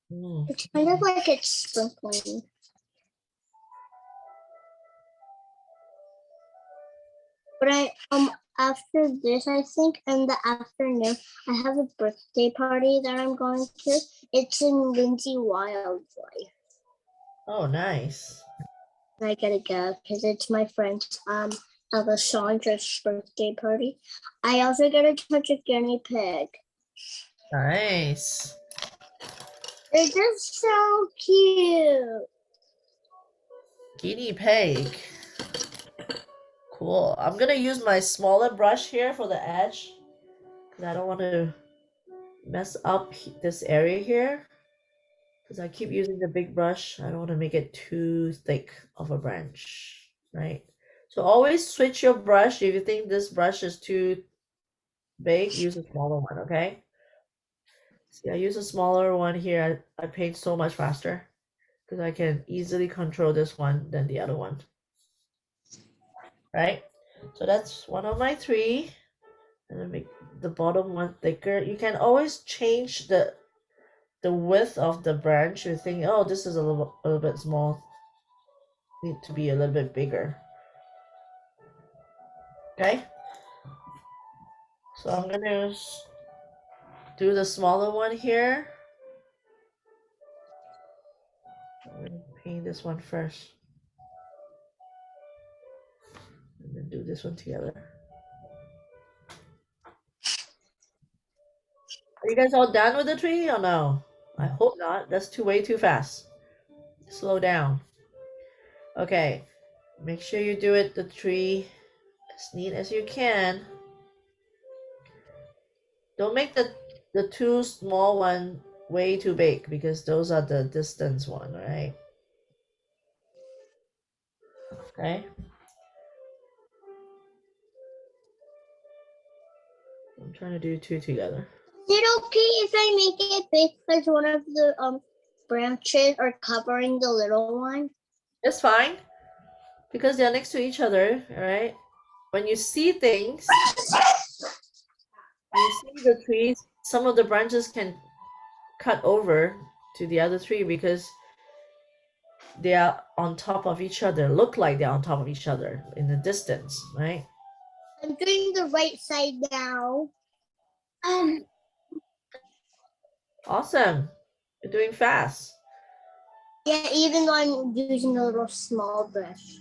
Speaker 1: Hmm.
Speaker 2: it's kind of like it's sprinkling. But after this, I think in the afternoon, I have a birthday party that I'm going to. It's in Lindsay Wildlife.
Speaker 1: Oh, nice.
Speaker 2: I gotta go because it's my friend's Alessandra's birthday party. I also gotta touch a guinea pig.
Speaker 1: Nice.
Speaker 2: They're just so cute.
Speaker 1: Guinea pig. Cool. I'm gonna use my smaller brush here for the edge because I don't want to mess up this area here because I keep using the big brush. I don't want to make it too thick of a branch, right? So always switch your brush. If you think this brush is too big, use a smaller one, okay? See, I use a smaller one here. I paint so much faster because I can easily control this one than the other one, right? So that's one of my three. And then make the bottom one thicker. You can always change the width of the branch. You think, oh, this is a little bit small. Need to be a little bit bigger. Okay. So I'm gonna do the smaller one here. I'm gonna paint this one first, and then do this one together. Are you guys all done with the tree or no? I hope not. That's way too fast. Slow down. Okay. Make sure you do it the tree as neat as you can. Don't make the two small one way too big because those are the distance one, right? Okay. I'm trying to do two together.
Speaker 2: Is it okay if I make it big because one of the branches are covering the little one?
Speaker 1: It's fine because they're next to each other, all right? When you see things, when you see the trees, some of the branches can cut over to the other tree because they are on top of each other, look like they're on top of each other in the distance, right?
Speaker 2: I'm doing the right side now.
Speaker 1: Awesome. You're doing fast.
Speaker 2: Yeah, even though I'm using a little small brush.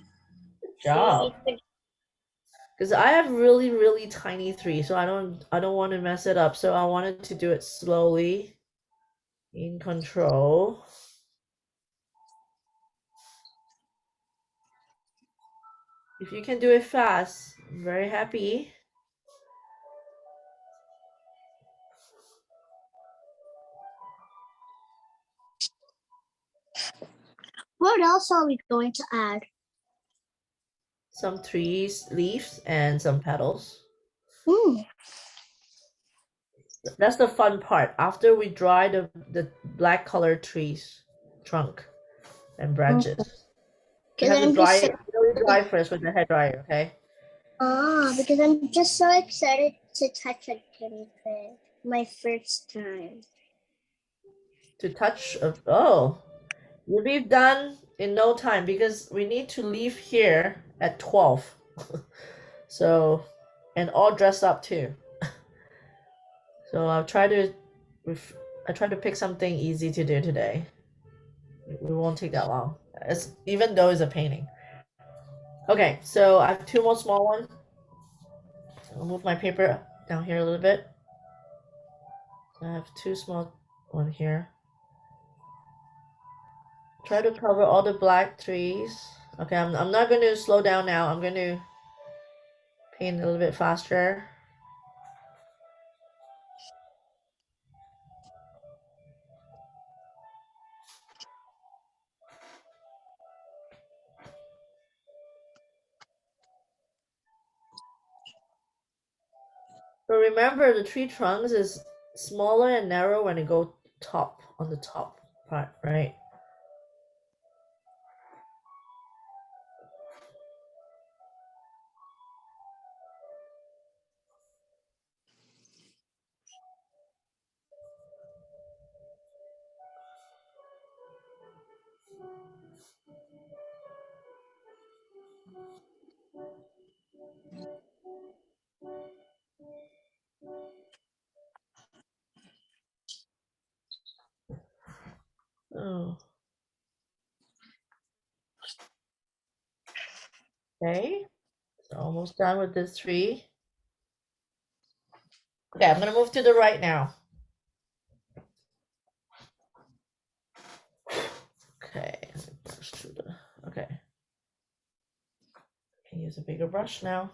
Speaker 1: Good job. Because I have really tiny trees, so I don't want to mess it up. So I wanted to do it slowly, in control. If you can do it fast, I'm very happy.
Speaker 2: What else are we going to add?
Speaker 1: Some trees, leaves, and some petals. That's the fun part. After we dry the black colored trees, trunk, and branches. You have to dry it really dry first with the hair dryer, okay?
Speaker 2: Because I'm just so excited to touch a guinea pig. My first time.
Speaker 1: To touch oh, you'll be done in no time because we need to leave here at 12. So, and all dressed up too. So I try to pick something easy to do today. We won't take that long. Even though it's a painting. Okay, so I have 2 more small ones. I'll move my paper down here a little bit. So I have 2 small one here. Try to cover all the black trees. Okay, I'm not going to slow down now. I'm going to paint a little bit faster. But remember, the tree trunks is smaller and narrow when it go top on the top part, right? Oh, okay. So almost done with this tree. Okay, I'm gonna move to the right now. Okay, let me brush through the. Okay, can use a bigger brush now.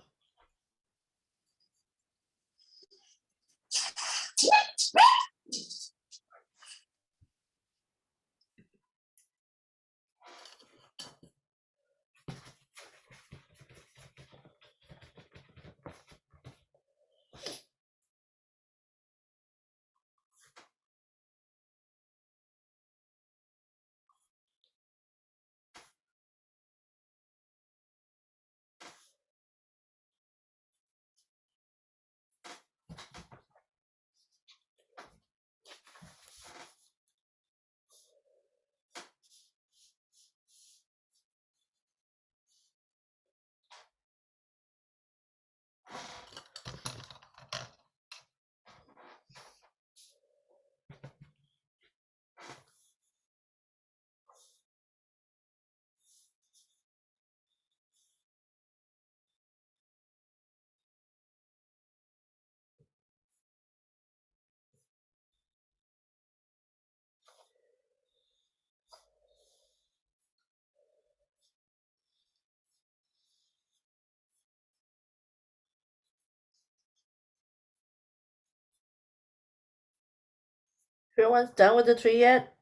Speaker 1: Everyone's done with the tree yet?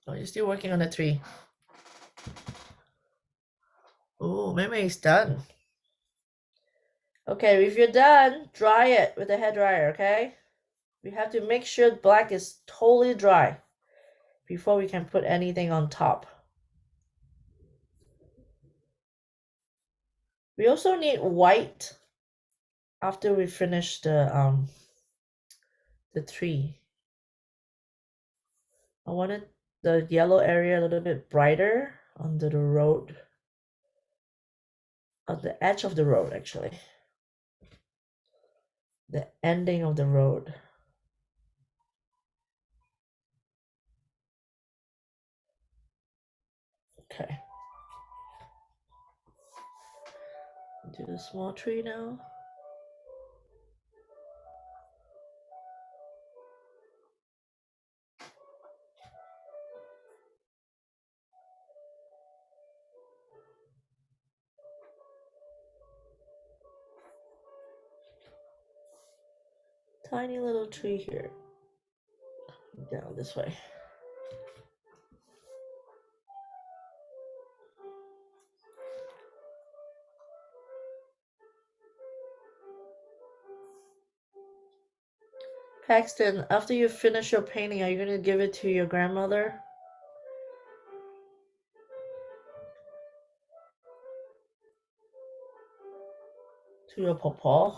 Speaker 1: Oh, you're still working on the tree. Oh, maybe it's done. Okay, if you're done, dry it with a hairdryer, okay? We have to make sure black is totally dry before we can put anything on top. We also need white after we finish the tree. I wanted the yellow area a little bit brighter under the road. On the edge of the road, actually. The ending of the road. Okay. Do the small tree now. Tiny little tree here. Down this way. Paxton, after you finish your painting, are you going to give it to your grandmother? To your papa?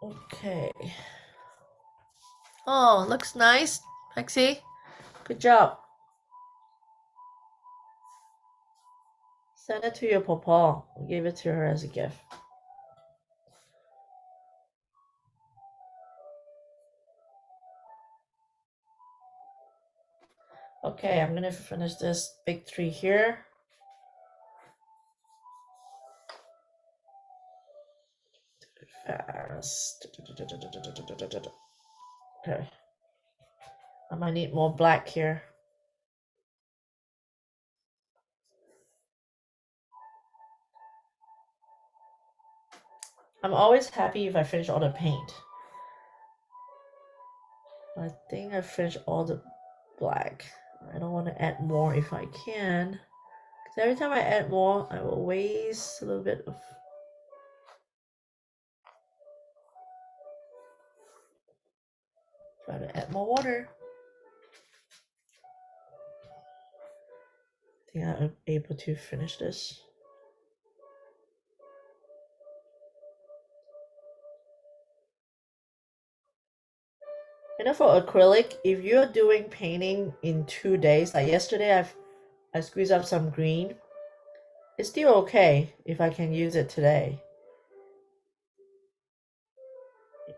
Speaker 1: Okay. Oh, looks nice, Lexi. Good job. Send it to your papa. We gave it to her as a gift. Okay, I'm gonna finish this big tree here. Fast. Okay. I might need more black here. I'm always happy if I finish all the paint. I think I finished all the black. I don't want to add more if I can. Because every time I add more, I will waste a little bit of. Try to add more water. I think I'm able to finish this. You know, for acrylic, if you're doing painting in 2 days, like yesterday, I squeezed up some green. It's still okay if I can use it today.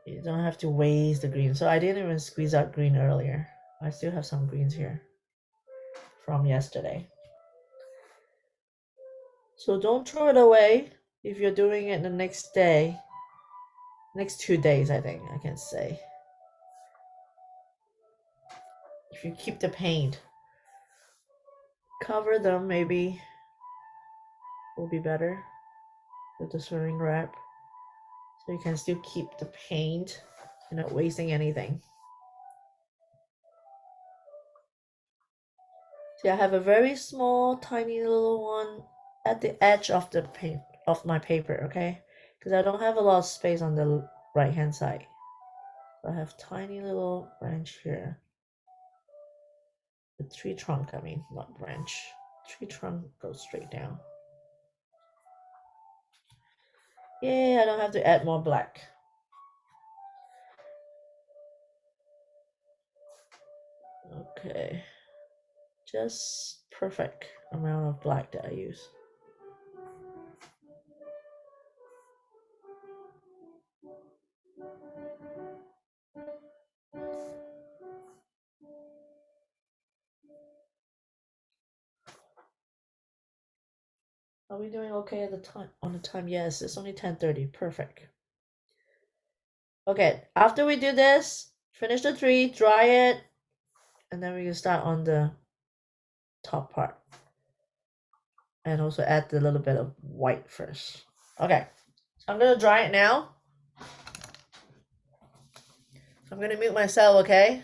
Speaker 1: You don't have to waste the green. So I didn't even squeeze out green earlier. I still have some greens here from yesterday. So don't throw it away if you're doing it the next day. Next 2 days, I think I can say. If you keep the paint, cover them, maybe will be better with the saran wrap. So you can still keep the paint. You're not wasting anything. See, I have a very small, tiny little one at the edge of the paint of my paper, okay? Because I don't have a lot of space on the right hand side. So I have tiny little branch here. The tree trunk, I mean, not branch. Tree trunk goes straight down. Yeah, I don't have to add more black. Okay. Just perfect amount of black that I use. Are we doing okay at the time? On the time? Yes, it's only 10:30. Perfect. Okay, after we do this, finish the tree, dry it, and then we can start on the top part. And also add a little bit of white first. Okay, so I'm gonna dry it now. I'm gonna mute myself, okay?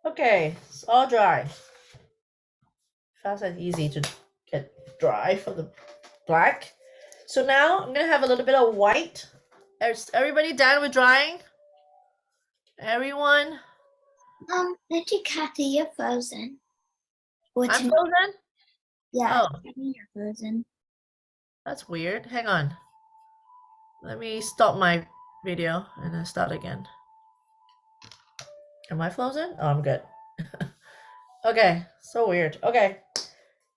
Speaker 1: Okay, it's all dry. Fast and easy to get dry for the black. So now I'm gonna have a little bit of white. Is everybody done with drying? Everyone?
Speaker 5: Auntie Kathy, you're frozen.
Speaker 1: I'm
Speaker 5: Which
Speaker 1: frozen?
Speaker 5: yeah,
Speaker 1: Oh,
Speaker 5: you're frozen.
Speaker 1: that's weird. Hang on. Let me stop my video and then start again. Am I frozen? Oh, I'm good. Okay, so weird. Okay,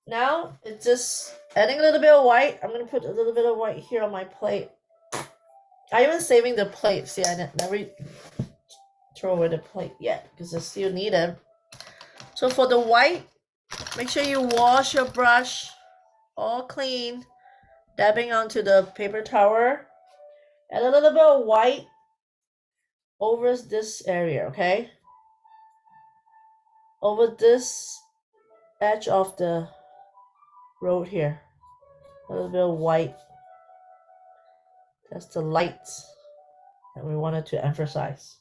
Speaker 1: now it's just adding a little bit of white. I'm gonna put a little bit of white here on my plate. I even saving the plate. See, I never throw away the plate yet because I still need it. So for the white, make sure you wash your brush all clean, dabbing onto the paper towel. Add a little bit of white over this area, okay? over this edge of the road here. A little bit of white. That's the lights that we wanted to emphasize.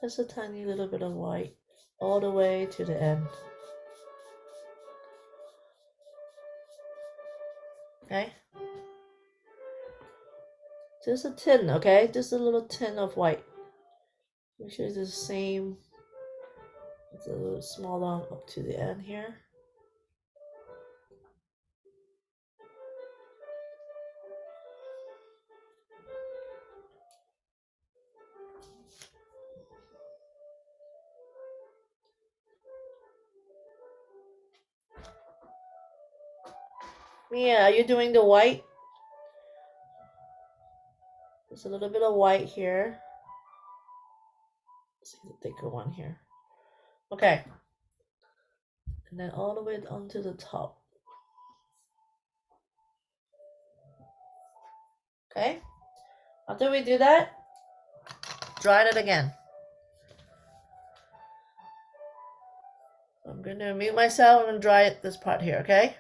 Speaker 1: Just a tiny little bit of white all the way to the end. Okay? Just a tin, okay? Just a little tin of white. Make sure it's the same. It's a little smaller up to the end here. Mia, are you doing the white? There's a little bit of white here. Let's see the thicker one here. Okay. And then all the way onto the top. Okay. After we do that, dry it again. I'm gonna mute myself and dry it this part here, okay?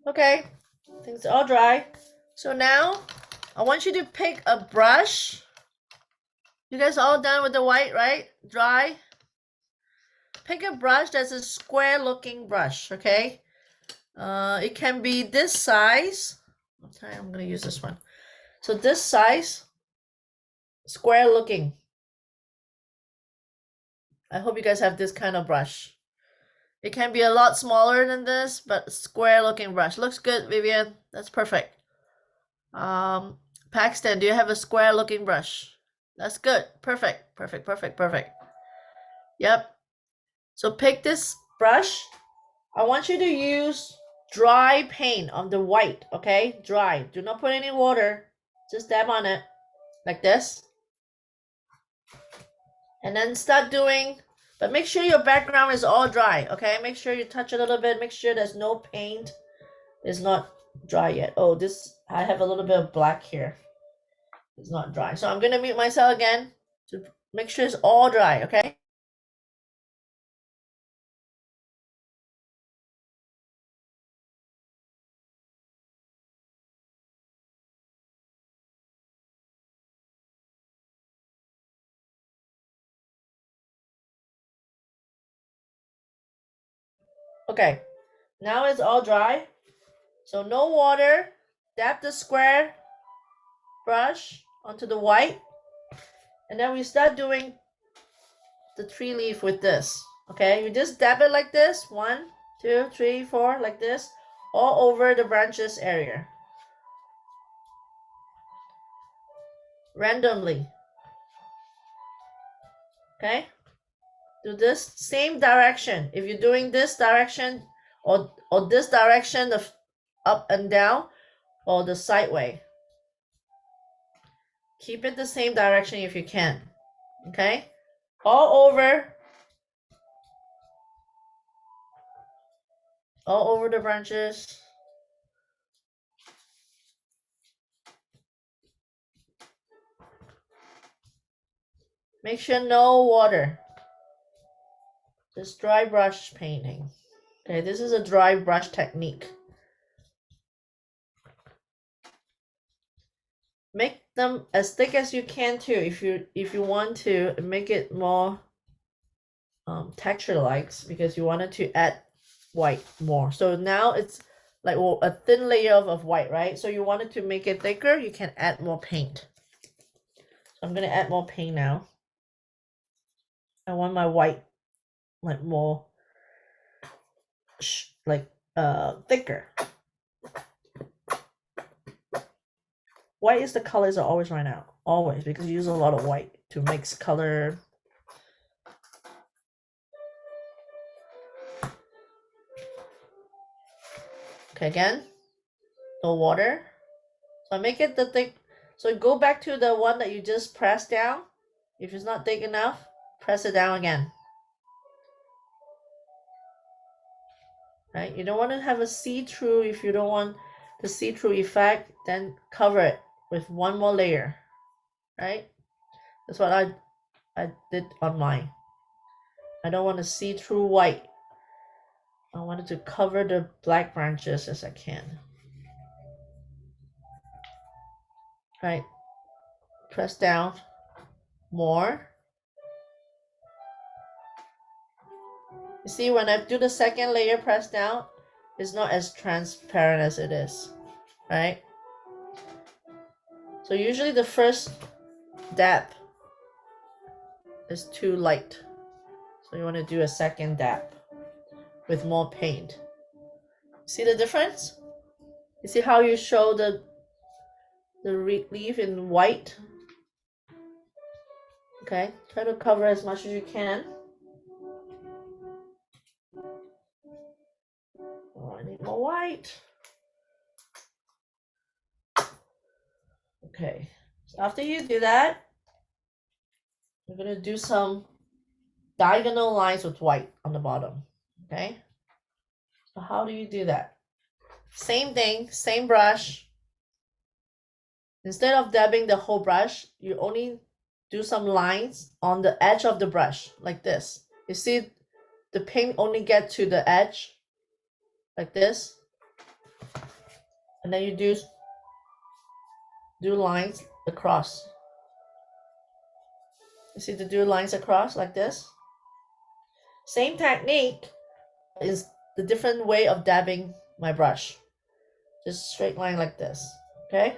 Speaker 1: Okay, things are all dry. So now I want you to pick a brush. You guys all done with the white, right? Dry. Pick a brush that's a square looking brush, okay? It can be this size. Okay, I'm gonna use this one. So this size, square looking. I hope you guys have this kind of brush. It can be a lot smaller than this, but square looking brush. Looks good, Vivian. That's perfect. Paxton, do you have a square looking brush? That's good. Perfect. Perfect. Perfect. Perfect. Yep. So pick this brush. I want you to use dry paint on the white, okay? Dry. Do not put any water. Just dab on it like this. And then start doing, but make sure your background is all dry, okay? Make sure you touch a little bit. Make sure there's no paint. It's not dry yet. Oh, this, I have a little bit of black here. It's not dry. So I'm going to mute myself again to make sure it's all dry, okay? Okay, now it's all dry. So no water. Dab the square brush onto the white. And then we start doing the tree leaf with this. Okay, you just dab it like this. 1, 2, 3, 4, like this. All over the branches area. Randomly. Okay? Do this same direction. If you're doing this direction or this direction of up and down or the sideway. Keep it the same direction if you can. Okay? All over the branches. Make sure no water. Just dry brush painting. Okay, this is a dry brush technique. Make them as thick as you can too. If you want to make it more texture likes, because you wanted to add white more. So now it's like a thin layer of white, right? So you wanted to make it thicker, you can add more paint. So I'm gonna add more paint now. I want my white like more thicker. White is the colors are always right now. Always, because you use a lot of white to mix color. Okay, again, no water. So I make it the thick. So go back to the one that you just pressed down. If it's not thick enough, press it down again. Right? You don't want to have a see-through. If you don't want the see-through effect, then cover it with one more layer. Right? That's what I did on mine. I don't want to see through white. I wanted to cover the black branches as I can. Right? Press down more. You see, when I do the second layer press down, it's not as transparent as it is. Right? So usually the first dab is too light. So you want to do a second dab with more paint. See the difference? You see how you show the leaf in white? Okay, try to cover as much as you can. Oh, I need more white. Okay, so after you do that, you're gonna do some diagonal lines with white on the bottom. Okay, so how do you do that? Same thing, same brush. Instead of dabbing the whole brush, you only do some lines on the edge of the brush, like this. You see, the paint only get to the edge, like this. And then you do lines across. You see the do lines across, like this. Same technique, is the different way of dabbing my brush. Just straight line like this, okay?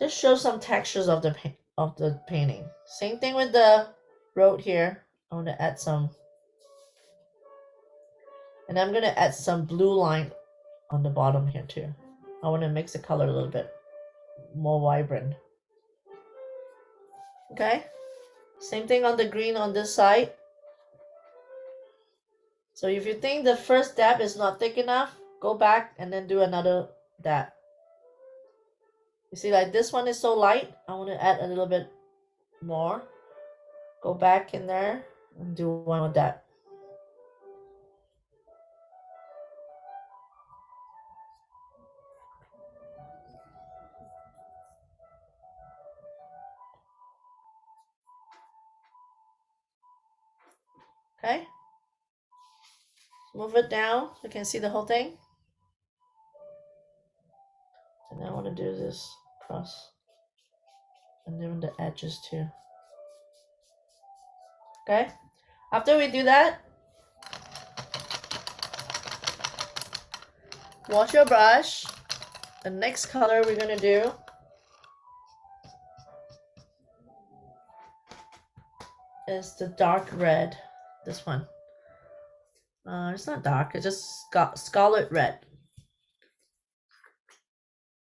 Speaker 1: Just show some textures of the painting. Same thing with the road here. I want to add some, and I'm gonna add some blue line on the bottom here too. I want to mix the color a little bit more vibrant. Okay, same thing on the green on this side. So if you think the first dab is not thick enough, go back and then do another dab. You see, like this one is so light, I want to add a little bit more. Go back in there and do one more dab. Okay? Move it down so you can see the whole thing. And I want to do this across. And then the edges too. Okay? After we do that, wash your brush. The next color we're going to do is the dark red. This one. It's not dark, it's just scarlet red.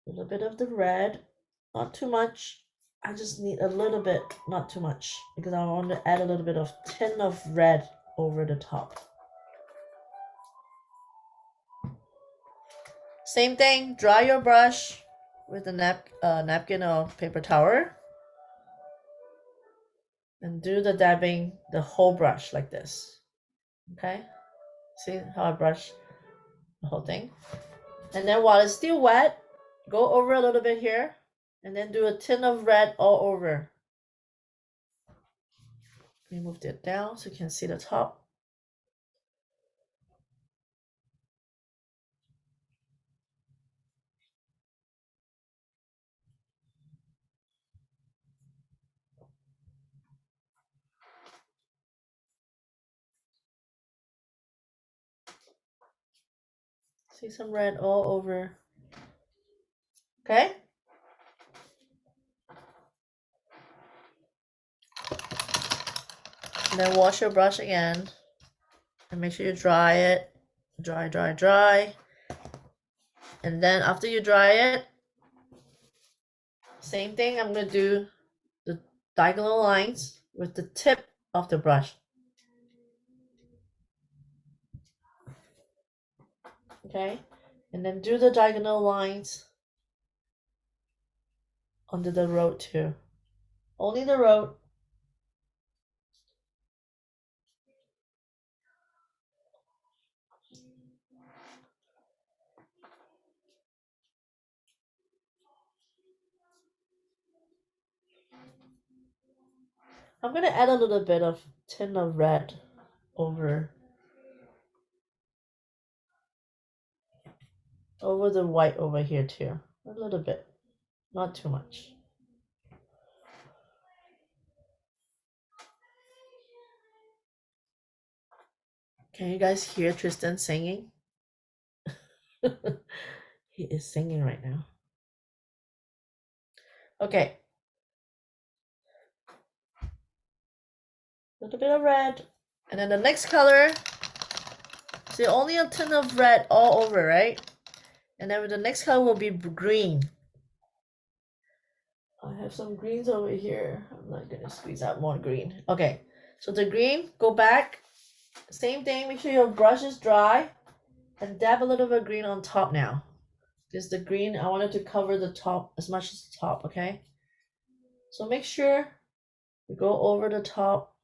Speaker 1: A little bit of the red, not too much. I just need a little bit, not too much, because I want to add a little bit of tint of red over the top. Same thing, dry your brush with a napkin or paper towel and do the dabbing the whole brush like this. Okay, see how I brush the whole thing? And then while it's still wet, go over a little bit here and then do a tint of red all over. We moved it down so you can see the top. See some red all over. Okay? And then wash your brush again. And make sure you dry it. Dry, dry, dry. And then after you dry it, same thing, I'm going to do the diagonal lines with the tip of the brush. Okay? And then do the diagonal lines under the road too. Only the road. I'm gonna add a little bit of tint of red over the white over here too. A little bit, not too much. Can you guys hear Tristan singing? He is singing right now. Okay. A little bit of red. And then the next color, see only a tint of red all over, right? And then the next color will be green. I have some greens over here. I'm not gonna squeeze out more green. Okay, so the green, go back. Same thing, make sure your brush is dry. And dab a little bit of green on top now. Because the green, I wanted to cover the top as much as the top, okay? So make sure you go over the top.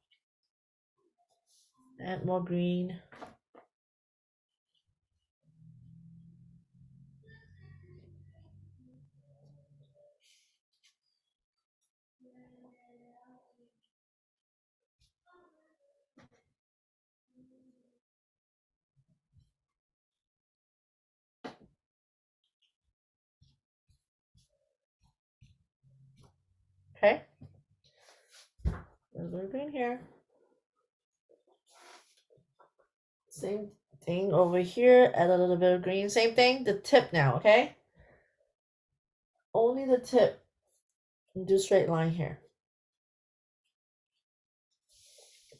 Speaker 1: Add more green. Okay? There's a little green here. Same thing over here. Add a little bit of green. Same thing. The tip now, okay? Only the tip. And do straight line here.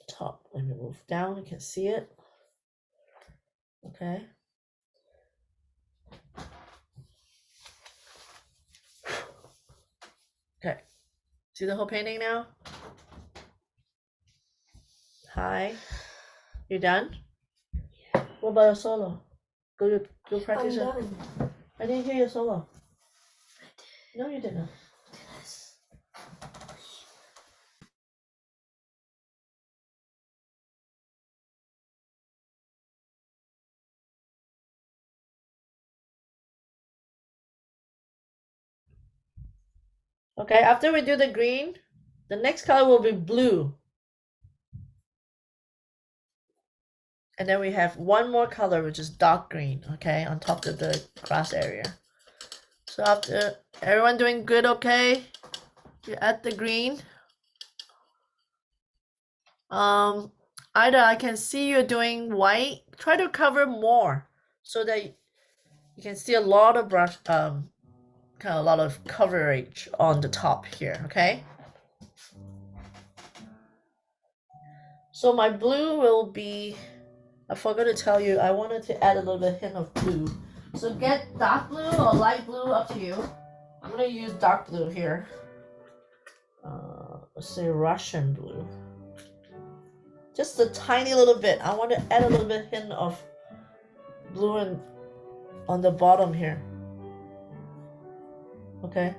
Speaker 1: Top. Let me move down. You can see it. Okay. Okay. See the whole painting now? Hi. You done? What about your solo? Go practice. I didn't hear your solo. No, you didn't. Okay, after we do the green, the next color will be blue. And then we have one more color, which is dark green, okay, on top of the grass area. So after everyone doing good, okay? You add the green. Ida, I can see you're doing white. Try to cover more so that you can see a lot of brush, kind of a lot of coverage on the top here, okay? So my blue will be, I forgot to tell you, I wanted to add a little bit hint of blue. So get dark blue or light blue, up to you. I'm gonna use dark blue here. Let's say Russian blue. Just a tiny little bit. I want to add a little bit hint of blue and on the bottom here. Okay,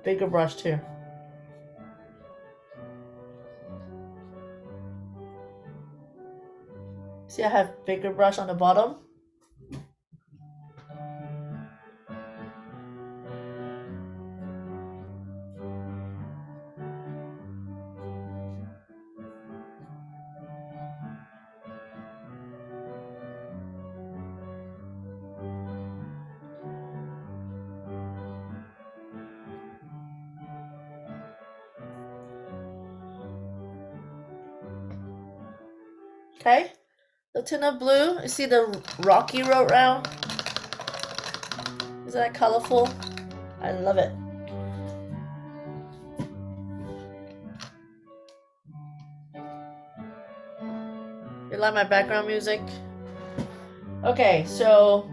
Speaker 1: bigger brush too. See, I have bigger brush on the bottom. Okay, the tint of blue. You see the rocky road round? Isn't that colorful? I love it. like my background music? Okay, so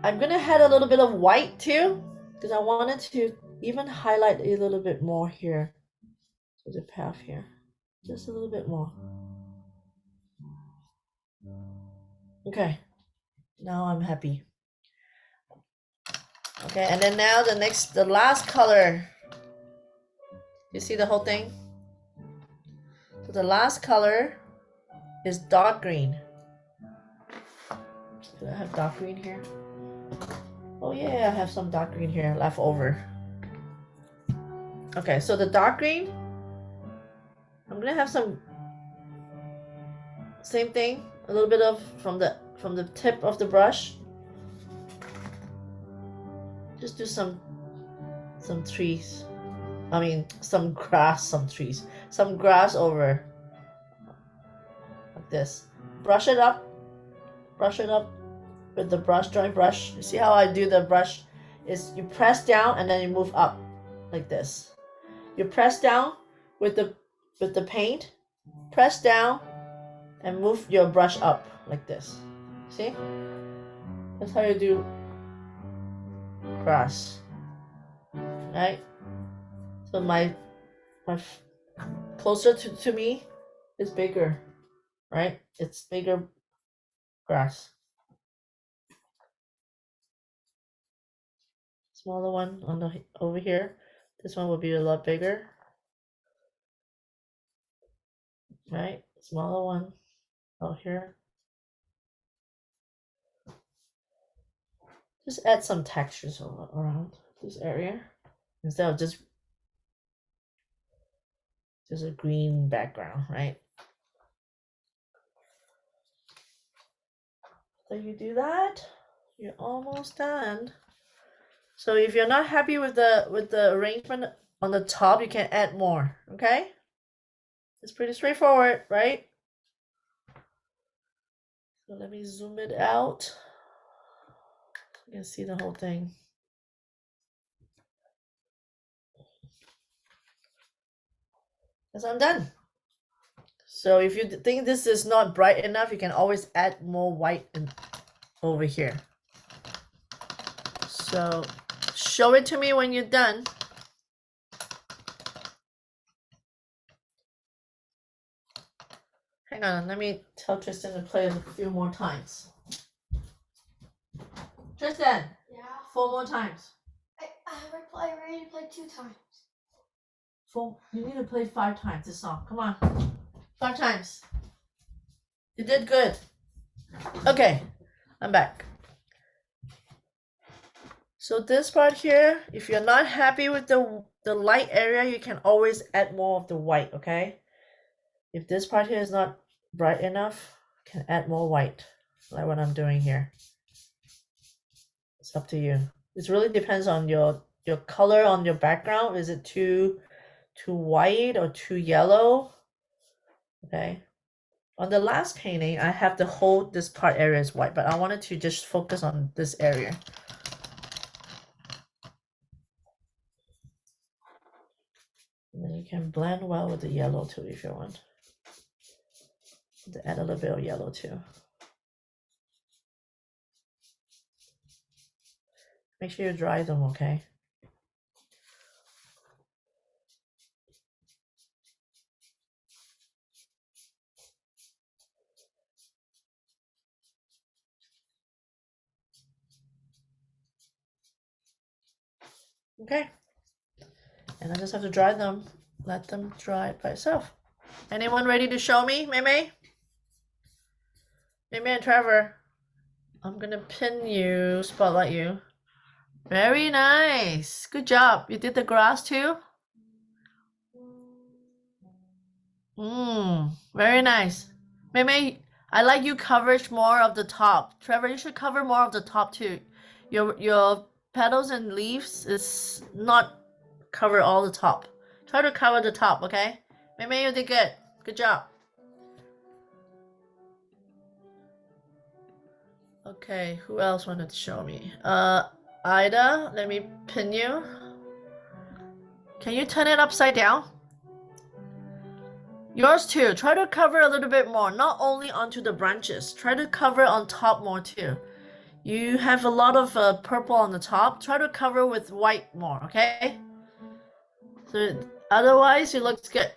Speaker 1: I'm gonna add a little bit of white too, because I wanted to even highlight a little bit more here. So the path here, just a little bit more. Okay, now I'm happy. Okay, and then now the last color. You see the whole thing? So the last color is dark green. Do I have dark green here? Oh yeah, I have some dark green here left over. Okay, so the dark green, I'm gonna have some, same thing, a little bit of from the tip of the brush. Just do some trees. I mean, some grass, some trees, some grass over like this. Brush it up with the dry brush. You see how I do the brush? Is you press down and then you move up like this. You press down with the paint, press down and move your brush up like this. See? That's how you do grass. Right? So my closer to me is bigger, right? It's bigger grass. Smaller one on the over here. This one will be a lot bigger. Right? Smaller one out here. Just add some textures around this area instead of just a green background, right? So you do that, you're almost done. So if you're not happy with the arrangement on the top, you can add more, okay? It's pretty straightforward, right? So let me zoom it out. You can see the whole thing. Because I'm done. So if you think this is not bright enough, you can always add more white over here. So show it to me when you're done. Hang on, let me tell Tristan to play it a few more times. Tristan,
Speaker 6: Yeah.
Speaker 1: 4 more times.
Speaker 6: I already played 2 times.
Speaker 1: You need to play 5 times this song. Come on. 5 times. You did good. Okay, I'm back. So this part here, if you're not happy with the light area, you can always add more of the white, okay? If this part here is not bright enough, you can add more white, like what I'm doing here. It's up to you. It really depends on your color on your background. Is it too white or too yellow? Okay. On the last painting, I have the whole this part area is white, but I wanted to just focus on this area. And then you can blend well with the yellow too if you want. To add a little bit of yellow too. Make sure you dry them, okay? Okay. And I just have to dry them. Let them dry by itself. Anyone ready to show me, Mei? Mei and Trevor. I'm gonna pin you, spotlight you. Very nice. Good job. You did the grass too? Very nice. Mei, I like you coverage more of the top. Trevor, you should cover more of the top too. Your petals and leaves is not cover all the top. Try to cover the top, okay? Mei, you did good. Good job. Okay, who else wanted to show me? Ida, let me pin you. Can you turn it upside down? Yours too. Try to cover a little bit more, not only onto the branches. Try to cover on top more too. You have a lot of purple on the top. Try to cover with white more, okay? So otherwise, it looks good.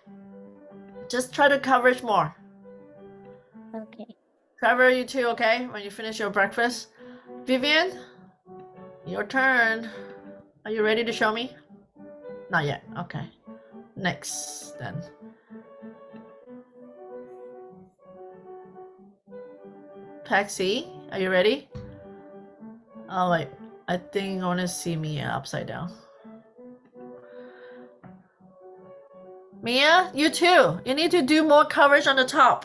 Speaker 1: Just try to cover it more.
Speaker 2: Okay.
Speaker 1: Cover you too, okay? When you finish your breakfast. Vivian, your turn. Are you ready to show me? Not yet. Okay. Next, then. Paxi, are you ready? Oh, wait. I think I want to see Mia upside down. Mia, you too. You need to do more coverage on the top.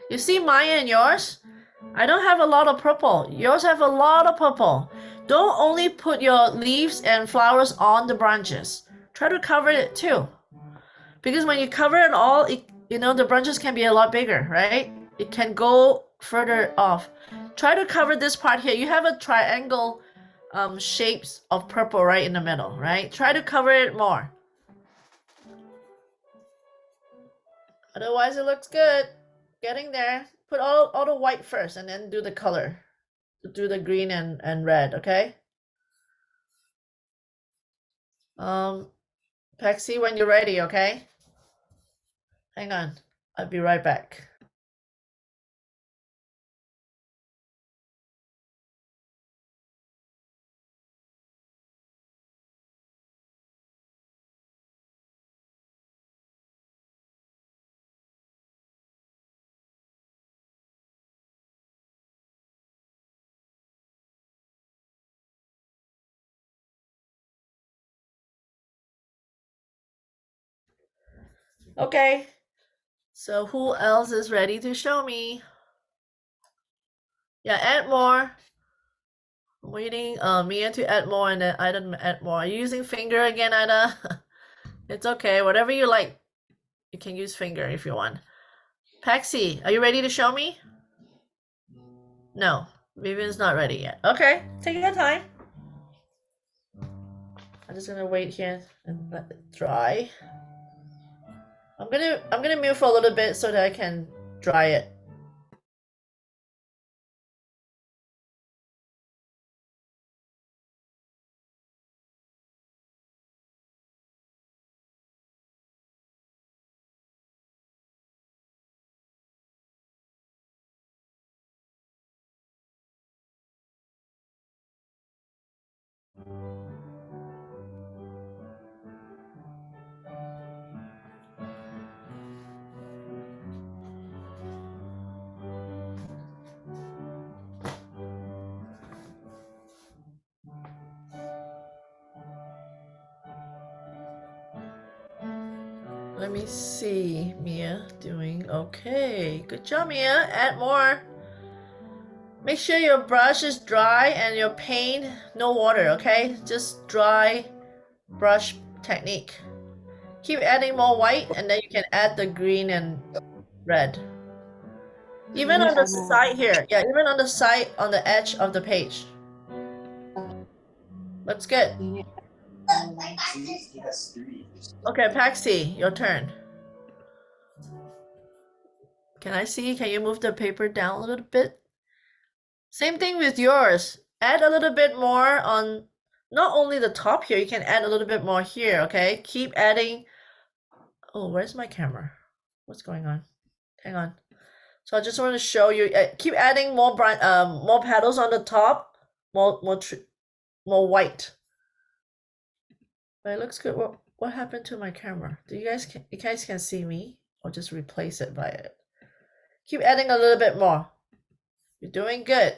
Speaker 1: You see Maya and yours? I don't have a lot of purple. Yours have a lot of purple. Don't only put your leaves and flowers on the branches. Try to cover it too. Because when you cover it all, the branches can be a lot bigger, right? It can go further off. Try to cover this part here. You have a triangle shapes of purple right in the middle, right? Try to cover it more. Otherwise, it looks good. Getting there. Put all the white first and then do the color. Do the green and red, okay? Paxi, when you're ready, okay? Hang on. I'll be right back. Okay. So who else is ready to show me? Yeah, add more. I'm waiting Mia to add more and then Ida add more. Are you using finger again, Ida? It's okay. Whatever you like. You can use finger if you want. Paxi, are you ready to show me? No. Vivian's not ready yet. Okay. Take your time. I'm just gonna wait here and let it dry. I'm gonna mute for a little bit so that I can dry it. Let me see. Mia doing okay. Good job, Mia. Add more. Make sure your brush is dry and your paint no water, okay? Just dry brush technique. Keep adding more white and then you can add the green and red. Even on the side here. Yeah, even on the side on the edge of the page. Looks good. Okay, Paxi, your turn. Can I see? Can you move the paper down a little bit? Same thing with yours. Add a little bit more on not only the top here, you can add a little bit more here, okay? Keep adding. Oh, where's my camera? What's going on? Hang on. So I just want to show you. Keep adding more more petals on the top, more white. But it looks good. What happened to my camera? Do you guys can see me, or just replace it by it? Keep adding a little bit more. You're doing good.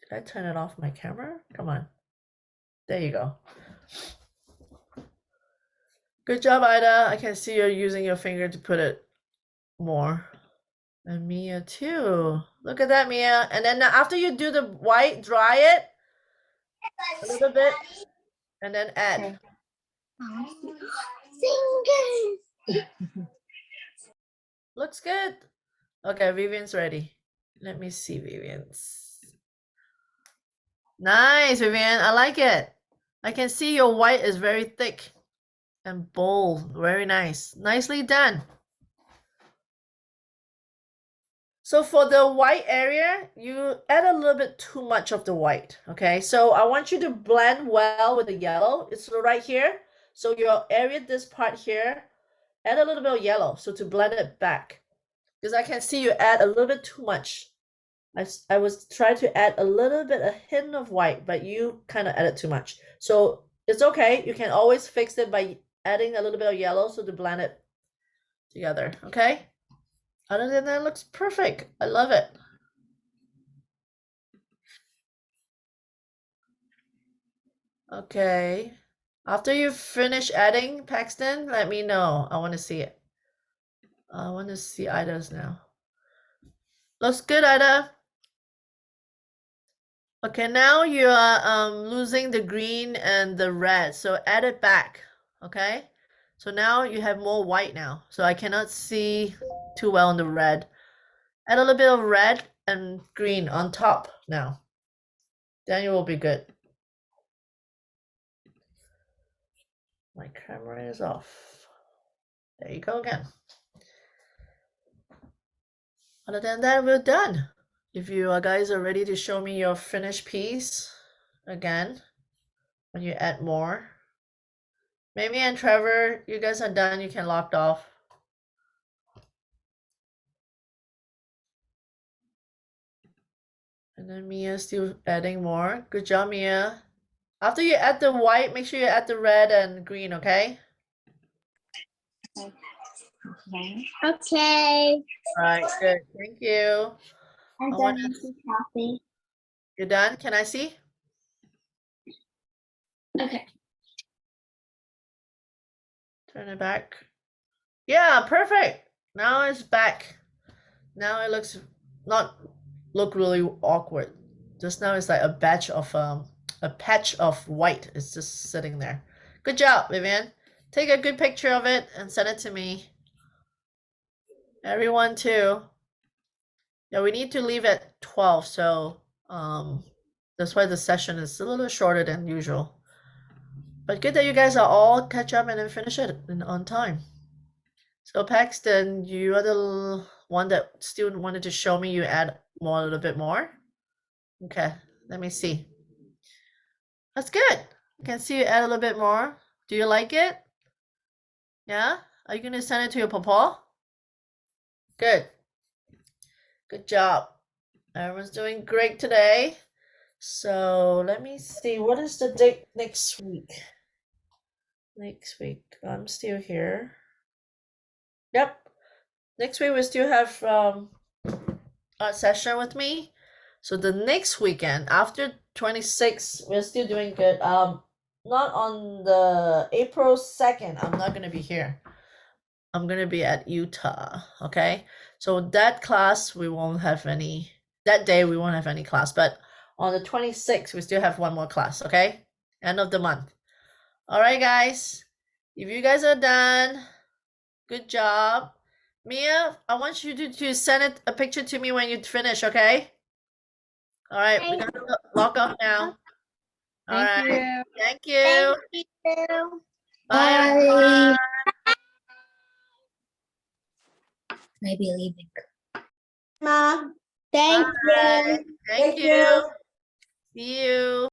Speaker 1: Did I turn it off my camera? Come on. There you go. Good job, Ida. I can see you're using your finger to put it more. And Mia too. Look at that, Mia. And then after you do the white, dry it a little bit and then add.
Speaker 2: Fingers.
Speaker 1: Looks good. Okay, Vivian's ready. Let me see Vivian's. Nice, Vivian. I like it. I can see your white is very thick. and bold. Very nice. Nicely done. So for the white area, you add a little bit too much of the white, okay? So I want you to blend well with the yellow. It's right here. So your area, this part here, add a little bit of yellow, so to blend it back. Because I can see you add a little bit too much. I was trying to add a little bit, a hint of white, but you kind of added too much. So it's okay. You can always fix it by adding a little bit of yellow so to blend it together, okay? Other than that, it looks perfect. I love it. Okay. After you finish adding, Paxton, let me know. I want to see it. I want to see Ida's now. Looks good, Ida. Okay, now you are losing the green and the red, so add it back, okay? So now you have more white now, so I cannot see too well on the red. Add a little bit of red and green on top now. Then you will be good. My camera is off. There you go again. Other than that, we're done. If you guys are ready to show me your finished piece again, when you add more. Mimi and Trevor, you guys are done. You can lock off. And then Mia's still adding more. Good job, Mia. After you add the white, make sure you add the red and green, okay?
Speaker 5: Okay.
Speaker 2: Okay.
Speaker 1: All right, good. Thank you.
Speaker 5: I'm
Speaker 1: I
Speaker 5: done
Speaker 1: wanna-
Speaker 5: making coffee.
Speaker 1: You're done? Can I see?
Speaker 6: Okay.
Speaker 1: Turn it back. Yeah, perfect. Now it's back. Now it looks not look really awkward. Just now it's like a patch of white. It's just sitting there. Good job, Vivian. Take a good picture of it and send it to me. Everyone too. Yeah, we need to leave at 12, so that's why the session is a little shorter than usual. But good that you guys are all catch up and then finish it on time. So Paxton, you are the one that still wanted to show me you add more a little bit more. Okay, let me see. That's good. I can see you add a little bit more. Do you like it? Yeah? Are you gonna send it to your papa? Good. Good job. Everyone's doing great today. So let me see. What is the date next week? Next week. I'm still here. Yep. Next week we still have a session with me. So the next weekend after 26, we're still doing good. Not on the April 2nd. I'm not gonna be here. I'm gonna be at Utah. Okay. So that class we won't have any. That day we won't have any class, but on the 26th we still have one more class. Okay. End of the month. All right, guys. If you guys are done, good job. Mia, I want you to send a picture to me when you finish, okay? All right, we're gonna log off now. All
Speaker 5: Thank
Speaker 1: right.
Speaker 5: you.
Speaker 1: Thank you.
Speaker 2: Thank you.
Speaker 1: Bye.
Speaker 6: Bye.
Speaker 1: Everyone.
Speaker 6: Maybe leaving.
Speaker 4: Ma.
Speaker 2: Thank
Speaker 1: Bye.
Speaker 2: you.
Speaker 1: Thank you. See you.